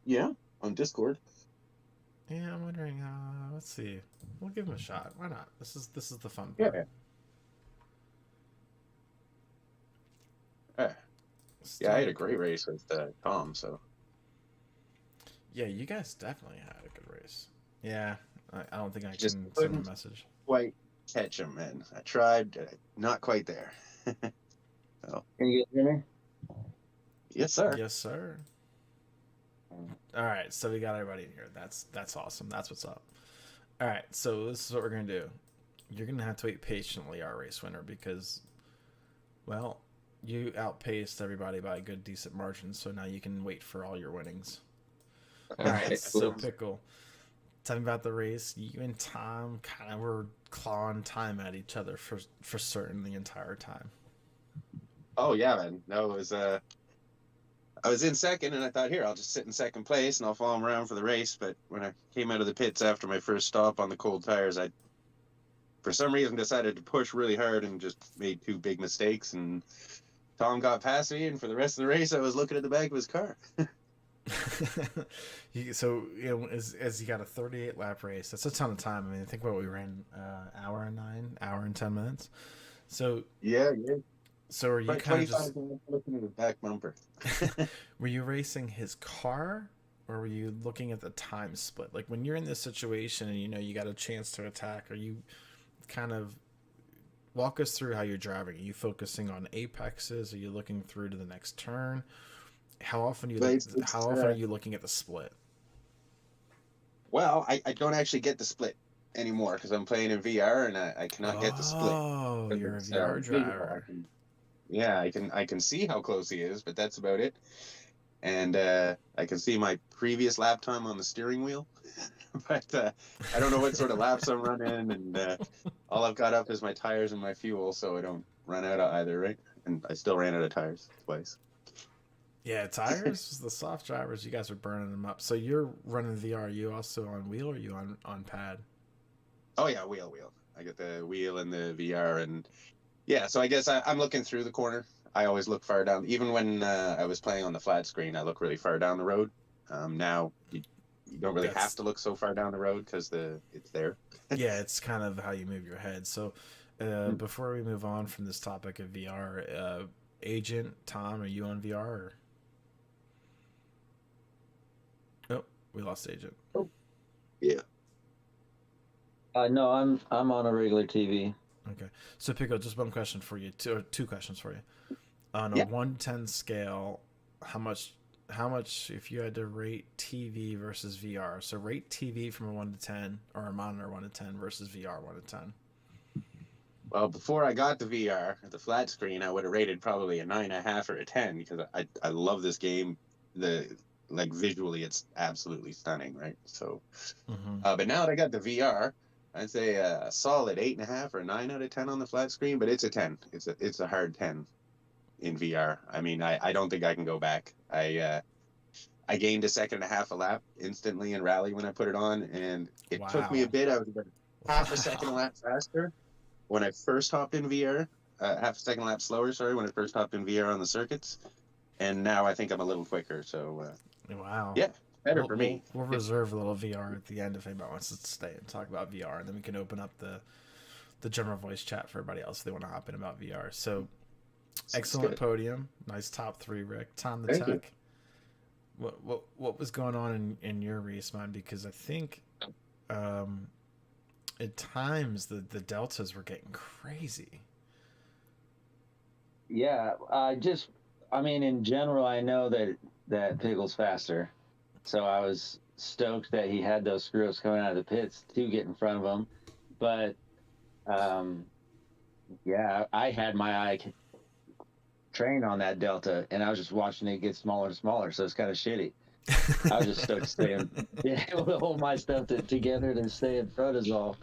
Yeah, on Discord. Yeah, I'm wondering. Let's see. We'll give him a shot. Why not? This is the fun part. Yeah, I had a great race with Tom. So. Yeah, you guys definitely had a good race. Yeah, I don't think I Just can send a message. Quite catch him, man. I tried, not quite there. So. Can you hear me? Yes, sir. Yes, sir. All right, so we got everybody in here. That's awesome. That's what's up. All right, so this is what we're gonna do. You're gonna have to wait patiently, our race winner, because, well, you outpaced everybody by a good, decent margin. So now you can wait for all your winnings. All right, so Pickle, tell me about the race. You and Tom kind of were clawing time at each other for certain the entire time. Oh yeah, man. No, it was I was in second, and I thought, here, I'll just sit in second place, and I'll follow him around for the race. But when I came out of the pits after my first stop on the cold tires, I, for some reason, decided to push really hard and just made 2 big mistakes. And Tom got past me, and for the rest of the race, I was looking at the back of his car. So, you know, as you got a 38 lap race, that's a ton of time. I mean, I think what we ran, hour and 10 minutes. So yeah. So are you kind of just looking at the back bumper? Were you racing his car, or were you looking at the time split? Like when you're in this situation and you know you got a chance to attack, are you kind of walk us through how you're driving. Are you focusing on apexes? Are you looking through to the next turn? How often you But look, it's how often are you looking at the split? well, I don't actually get the split anymore because I'm playing in VR and I cannot get the split. Oh, 'Cause you're a it's VR visual. driver. Yeah, I can see how close he is, but that's about it. And I can see my previous lap time on the steering wheel, but I don't know what sort of laps I'm running, and all I've got up is my tires and my fuel, so I don't run out of either, right? And I still ran out of tires twice. Yeah, tires, the soft drivers, you guys are burning them up. So you're running VR. Are you also on wheel or are you on pad? Oh yeah, wheel. I got the wheel and the VR, and yeah. So I guess I'm looking through the corner. I always look far down. Even when I was playing on the flat screen, I look really far down the road. Now you don't really have That's to look so far down the road because it's there. yeah, it's kind of how you move your head. So Hmm. before we move on from this topic of VR, Agent Tom, are you on VR? Or... Oh, we lost Agent. Oh, yeah. No, I'm on a regular TV. Okay, so Pico, just one question for you, two questions for you. On a Yeah. 1 to 10 scale, how much if you had to rate TV versus VR? So rate TV from a 1 to 10 or a monitor 1 to 10 versus VR 1 to 10. Well, before I got the VR, the flat screen, I would have rated probably a 9.5 or a 10 because I love this game. The like visually, it's absolutely stunning, right? So, Mm-hmm. but now that I got the VR, I'd say a solid 8.5 or 9 out of 10 on the flat screen. But it's a 10. It's a hard 10 in VR. I mean, I don't think I can go back. I gained a second and a half a lap instantly in rally when I put it on, and it took me a Wow. bit. I was about half a second a Wow. lap faster when I first hopped in VR. Half a second lap slower, sorry, when I first hopped in VR on the circuits, and now I think I'm a little quicker. So Wow. yeah, better We'll, for we'll, me. we'll reserve a little VR at the end if anybody wants to stay and talk about VR, and then we can open up the general voice chat for everybody else if they want to hop in about VR. So Sounds excellent good. podium, nice top three, Rick. Tom the Thank you. Tech. What was going on in your race, man? Because I think um, at times the deltas were getting crazy. Yeah, I mean, in general, I know that Pickle's faster, so I was stoked that he had those screw-ups coming out of the pits to get in front of him. But um, yeah, I had my eye trained on that Delta, and I was just watching it get smaller and smaller, so it's kind of shitty. I was just stoked to stay in, yeah, hold my stuff together to stay in front is all.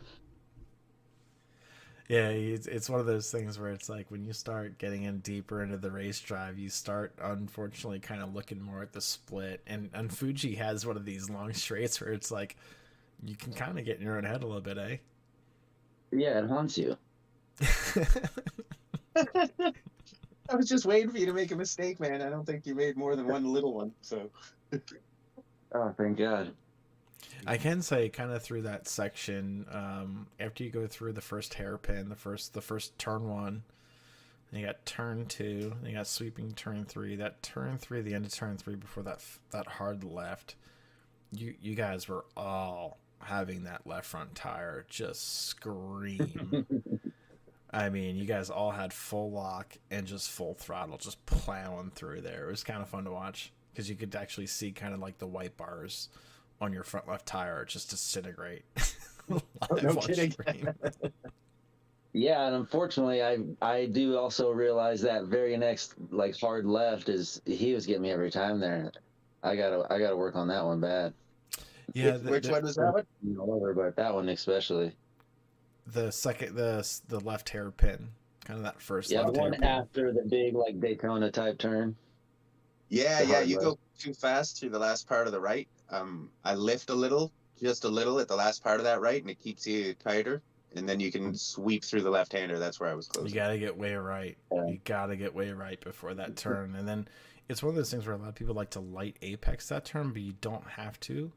Yeah, it's one of those things where it's like when you start getting in deeper into the race drive, you start unfortunately kind of looking more at the split. And Fuji has one of these long straights where it's like you can kind of get in your own head a little bit, eh? Yeah, it haunts you. I was just waiting for you to make a mistake, man. I don't think you made more than one little one. So Oh, thank God. I can say kind of through that section, after you go through the first hairpin, the first turn one, then you got turn two, then you got sweeping turn three. That turn three, the end of turn three before that hard left, you guys were all having that left front tire just scream. I mean, you guys all had full lock and just full throttle, just plowing through there. It was kind of fun to watch because you could actually see kind of like the white bars on your front left tire just disintegrate live no on kidding. stream. Yeah, and unfortunately, I do also realize that very next like hard left is he was getting me every time there. I gotta work on that one bad. Yeah, Which one was that one? Over, but that one especially. the second the left hairpin, kind of that first Yeah, the left one hairpin. after the big like Daytona type turn. Yeah, The yeah. hard You left. go too fast through the last part of the right. I lift a little, just a little at the last part of that right, and it keeps you tighter. And then you can sweep through the left-hander. That's where I was You closing. gotta get way right. Yeah. You gotta get way right before that turn, and then it's one of those things where a lot of people like to light apex that turn, but you don't have to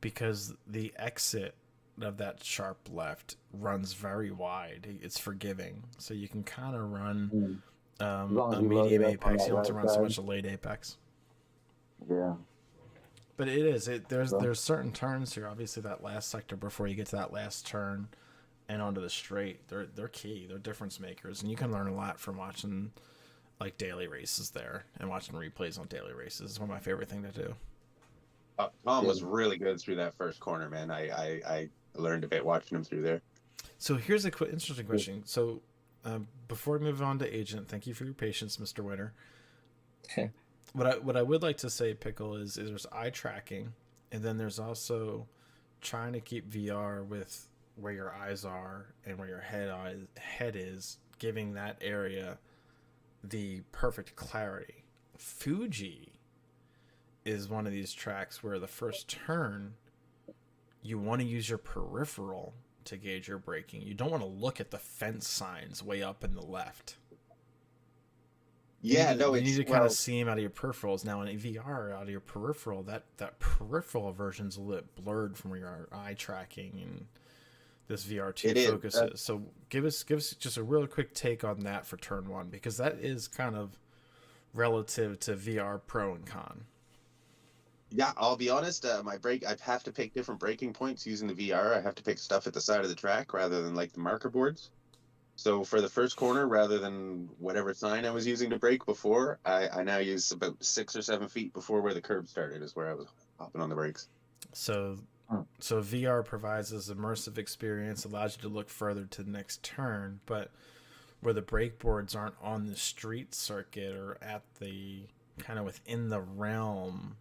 because the exit of that sharp left runs very wide. It's forgiving, so you can kind of run As long as a you load medium it up on apex. that You don't have to right run so side. much a late apex. Yeah. But it is. So, There's certain turns here. Obviously, that last sector before you get to that last turn, and onto the straight, they're key. They're difference makers, and you can learn a lot from watching like daily races there and watching replays on daily races. It's one of my favorite thing to do. Tom was really good through that first corner, man. I learned a bit watching him through there. So here's a interesting question. So before we move on to Agent, thank you for your patience, Mr. Winter. What I would like to say, Pickle, is there's eye tracking, and then there's also trying to keep VR with where your eyes are and where your head is, giving that area the perfect clarity. Fuji is one of these tracks where the first turn you want to use your peripheral to gauge your braking. You don't want to look at the fence signs way up in the left. You need to kind of see them out of your peripherals. Now in VR, out of your peripheral, that peripheral version's a little blurred from where your eye tracking and this VR2 focuses. So give us just a real quick take on that for turn one, because that is kind of relative to VR pro and con. Yeah, I'll be honest. I have to pick different braking points using the VR. I have to pick stuff at the side of the track rather than like the marker boards. So for the first corner, rather than whatever sign I was using to brake before, I now use about 6 or 7 feet before where the curb started is where I was hopping on the brakes. So VR provides this immersive experience, allows you to look further to the next turn, but where the brake boards aren't on the street circuit or at the kind of within the realm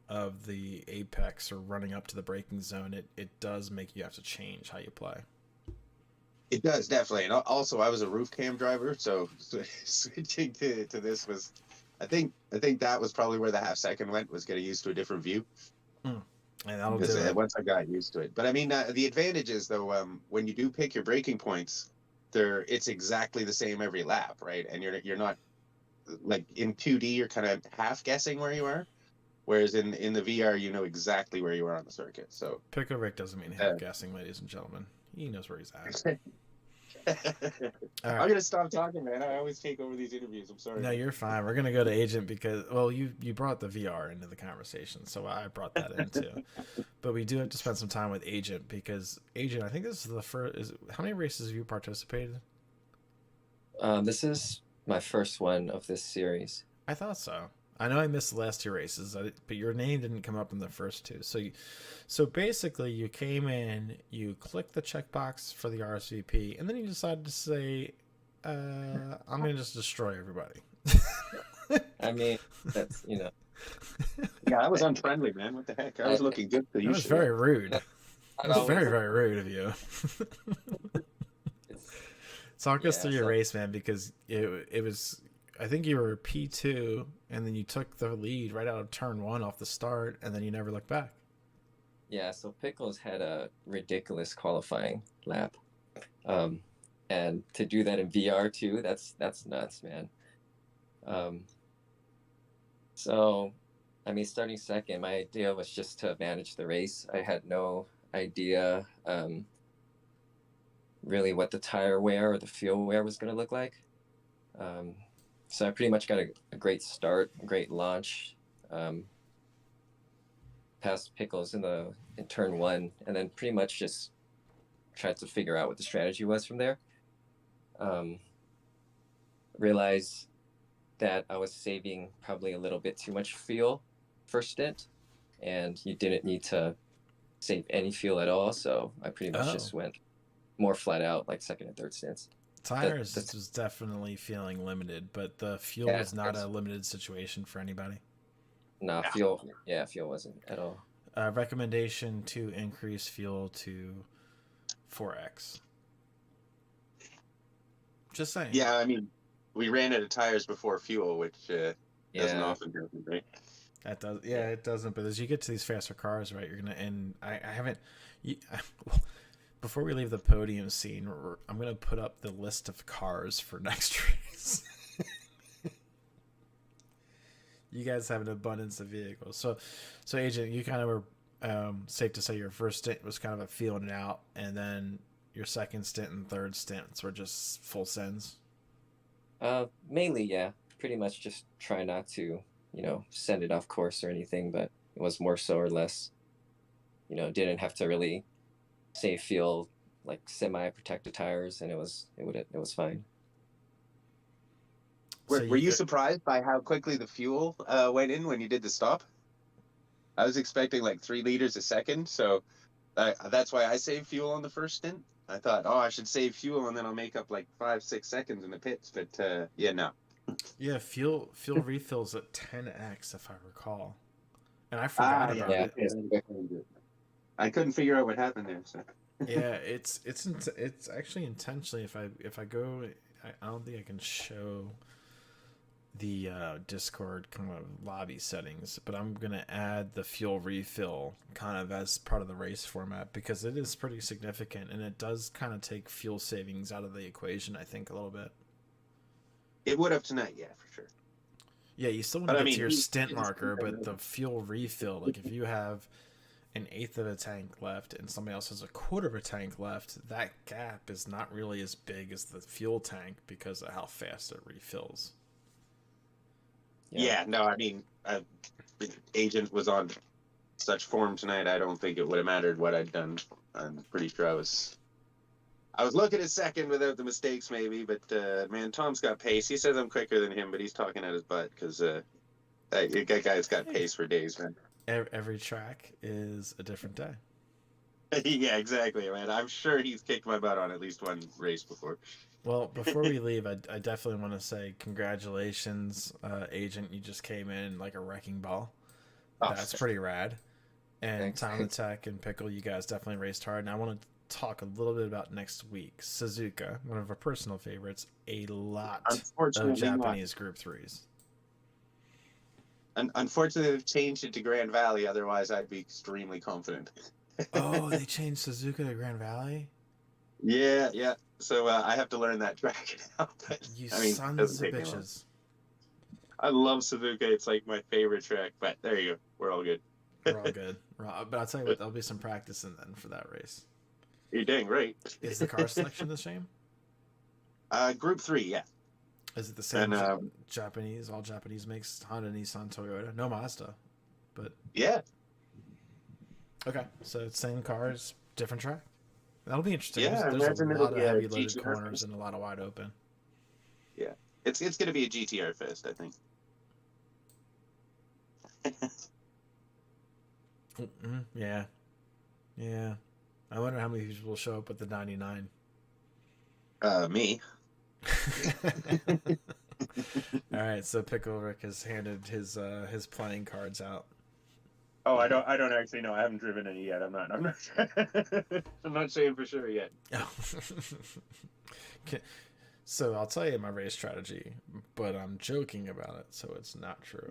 of the apex or running up to the braking zone, it does make you have to change how you play. It does, definitely. And also, I was a roof cam driver, so switching to this was, I think that was probably where the half second went, was getting used to a different view. And that'll do it. it. Once I got used to it. But I mean, the advantage is, though, when you do pick your braking points, it's exactly the same every lap, right? And you're not, like in 2D, you're kind of half guessing where you are. Whereas in the VR, you know exactly where you are on the circuit. So Pickle Rick doesn't mean half guessing, ladies and gentlemen. He knows where he's at. I'm gonna stop talking, man. I always take over these interviews. I'm sorry. No, you're fine. We're gonna go to Agent because, well, you brought the VR into the conversation, so I brought that in too. But we do have to spend some time with Agent because Agent, I think this is the first. How many races have you participated? This is my first one of this series. I thought so. I know I missed the last 2 races, but your name didn't come up in the first 2. So basically, you came in, you clicked the checkbox for the RSVP, and then you decided to say, "I'm going to just destroy everybody." I mean, that's Yeah, I was unfriendly, man. What the heck? I was looking good for you. That was very rude. That was very, very rude of you. Talk us through your race, man, because it was. I think you were P2, and then you took the lead right out of turn 1 off the start, and then you never looked back. Yeah, so Pickles had a ridiculous qualifying lap. And to do that in VR too, that's nuts, man. So, I mean, starting second, my idea was just to manage the race. I had no idea really what the tire wear or the fuel wear was going to look like. So I pretty much got a great start, a great launch, past Pickles in turn 1, and then pretty much just tried to figure out what the strategy was from there. Realized that I was saving probably a little bit too much fuel first stint, and you didn't need to save any fuel at all. So I pretty much just went more flat out, like second and third stints. Tires was definitely feeling limited, but the fuel was not a limited situation for anybody. No, fuel wasn't at all. Recommendation to increase fuel to 4x. Just saying. Yeah, I mean, we ran out of tires before fuel, which doesn't often happen, right? That does, it doesn't. But as you get to these faster cars, right, you're gonna. And I haven't. Before we leave the podium scene, I'm gonna put up the list of cars for next race. You guys have an abundance of vehicles. So Agent, you kind of were safe to say your first stint was kind of a feeling it out, and then your second stint and third stints were just full sends. Mainly, yeah. Pretty much just try not to, send it off course or anything, but it was more so or less, didn't have to really save fuel like semi-protected tires, and it was fine. Were you surprised by how quickly the fuel went in when you did the stop? I was expecting like 3 liters a second, so that's why I saved fuel on the first stint. I thought, oh, I should save fuel and then I'll make up like 5-6 seconds in the pits. But yeah, no. Yeah, fuel refills at 10x if I recall, and I forgot about it. I couldn't figure out what happened there. So. Yeah, it's actually intentionally. If I go, I don't think I can show the Discord kind of lobby settings, but I'm gonna add the fuel refill kind of as part of the race format because it is pretty significant and it does kind of take fuel savings out of the equation. I think a little bit. It would have tonight, yeah, for sure. Yeah, you still want to get to your stint marker, but the fuel refill, like if you have an eighth of a tank left and somebody else has a quarter of a tank left, that gap is not really as big as the fuel tank because of how fast it refills. Yeah, no, I mean, Agent was on such form tonight, I don't think it would have mattered what I'd done. I'm pretty sure I was looking at second without the mistakes, maybe, but man, Tom's got pace. He says I'm quicker than him, but he's talking at his butt because that guy's got pace for days, man. Every track is a different day. Yeah, exactly, man. I'm sure he's kicked my butt on at least one race before. Well, before we leave, I definitely want to say congratulations, Agent. You just came in like a wrecking ball. That's pretty rad. And Thanks. Time Attack and Pickle, you guys definitely raced hard. And I want to talk a little bit about next week. Suzuka, one of our personal favorites, a lot of Japanese Group 3s. Unfortunately, they've changed it to Grand Valley. Otherwise, I'd be extremely confident. Oh, they changed Suzuka to Grand Valley? Yeah. So I have to learn that track now. But, Sons of bitches. I love Suzuka. It's like my favorite track. But there you go. We're all good. We're all good. But I'll tell you what, there'll be some practicing then for that race. You're dang right. Is the car selection the same? Group 3, yeah. Is it the same Japanese, all Japanese makes, Honda, Nissan, Toyota? No Mazda. But yeah. Okay, so same cars, different track. That'll be interesting. Yeah, there's a lot of heavy loaded corners and a lot of wide open. Yeah, it's going to be a GTR fest, I think. Yeah. I wonder how many people will show up with the 99. Me. All right, so Pickle Rick has handed his playing cards out. Oh, I don't actually know. I haven't driven any yet. I'm not I'm not saying for sure yet. So I'll tell you my race strategy, but I'm joking about it, so it's not true.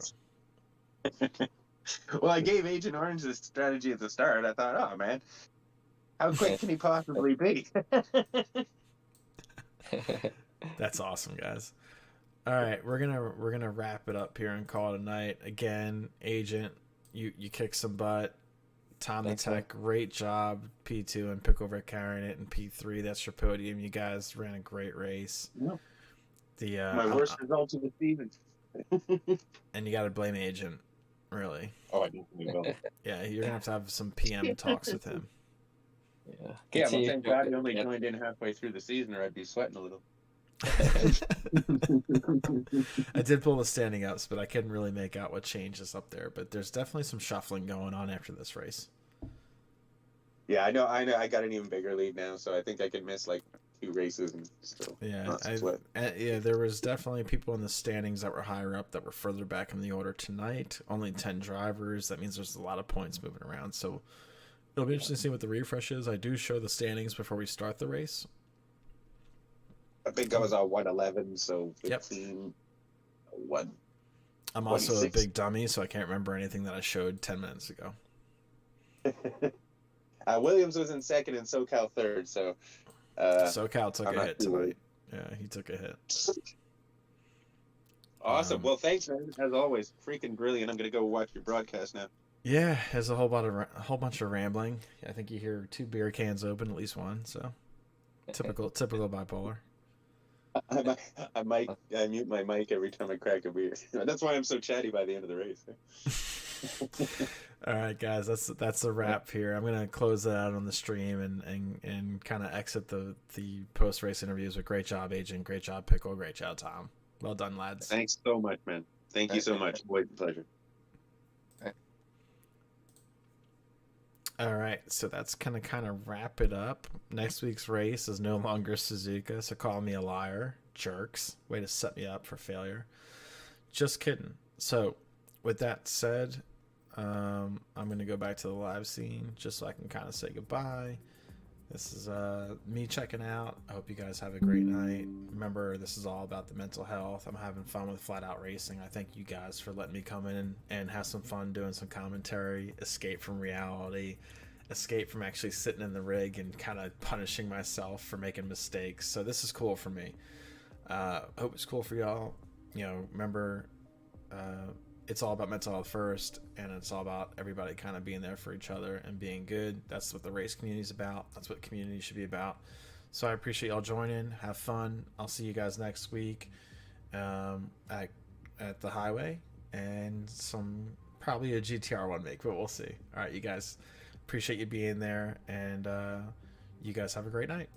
Well, I gave Agent Orange this strategy at the start. I thought, oh man, how quick can he possibly be? That's awesome, guys. All right, we're gonna wrap it up here and call it a night. Again, Agent, you kick some butt. Tom the Tech, great job. P2 and Pickle Rick carrying it, and P3, that's your podium. You guys ran a great race. Yep. My worst result of the season. And you got to blame Agent, really. Oh, I definitely will. Yeah, you're gonna have to have some PM talks with him. Yeah, well, thank God he only joined in halfway through the season, or I'd be sweating a little. I did pull the standing ups, but I couldn't really make out what changes up there. But there's definitely some shuffling going on after this race. Yeah, I know. I got an even bigger lead now, so I think I could miss like 2 races and still. Yeah, there was definitely people in the standings that were higher up that were further back in the order tonight. Only 10 drivers. That means there's a lot of points moving around. So it'll be interesting to see what the refresh is. I do show the standings before we start the race. I think I was on 111, so 15. Yep. 1. I'm also 26. A big dummy, so I can't remember anything that I showed 10 minutes ago. Williams was in second and SoCal third, so. SoCal took a hit tonight. Yeah, he took a hit. Awesome. Well, thanks, man. As always, freaking brilliant. I'm gonna go watch your broadcast now. Yeah, there's a whole bunch of rambling. I think you hear 2 beer cans open, at least one. So typical bipolar. I mute my mic every time I crack a beer. That's why I'm so chatty by the end of the race. All right, guys, that's a wrap here. I'm gonna close that out on the stream and kind of exit the post race interviews with great job, Agent. Great job, Pickle. Great job, Tom. Well done, lads. Thanks so much, man. Thank you so much. Boy, pleasure. All right, so that's kind of wrap it up. Next week's race is no longer Suzuka, so call me a liar, jerks. Way to set me up for failure. Just kidding. So, with that said, I'm gonna go back to the live scene just so I can kind of say goodbye. This is me checking out. I hope you guys have a great night. Remember, this is all about the mental health. I'm having fun with Flat Out Racing. I thank you guys for letting me come in and have some fun doing some commentary, escape from reality, escape from actually sitting in the rig and kind of punishing myself for making mistakes. So this is cool for me. Hope it's cool for y'all. You know, remember, it's all about mental health first, and it's all about everybody kind of being there for each other and being good. That's what the race community is about. That's what community should be about. So I appreciate y'all joining. Have fun. I'll see you guys next week at the highway, and probably a GTR one make, but we'll see. All right, you guys, appreciate you being there, and you guys have a great night.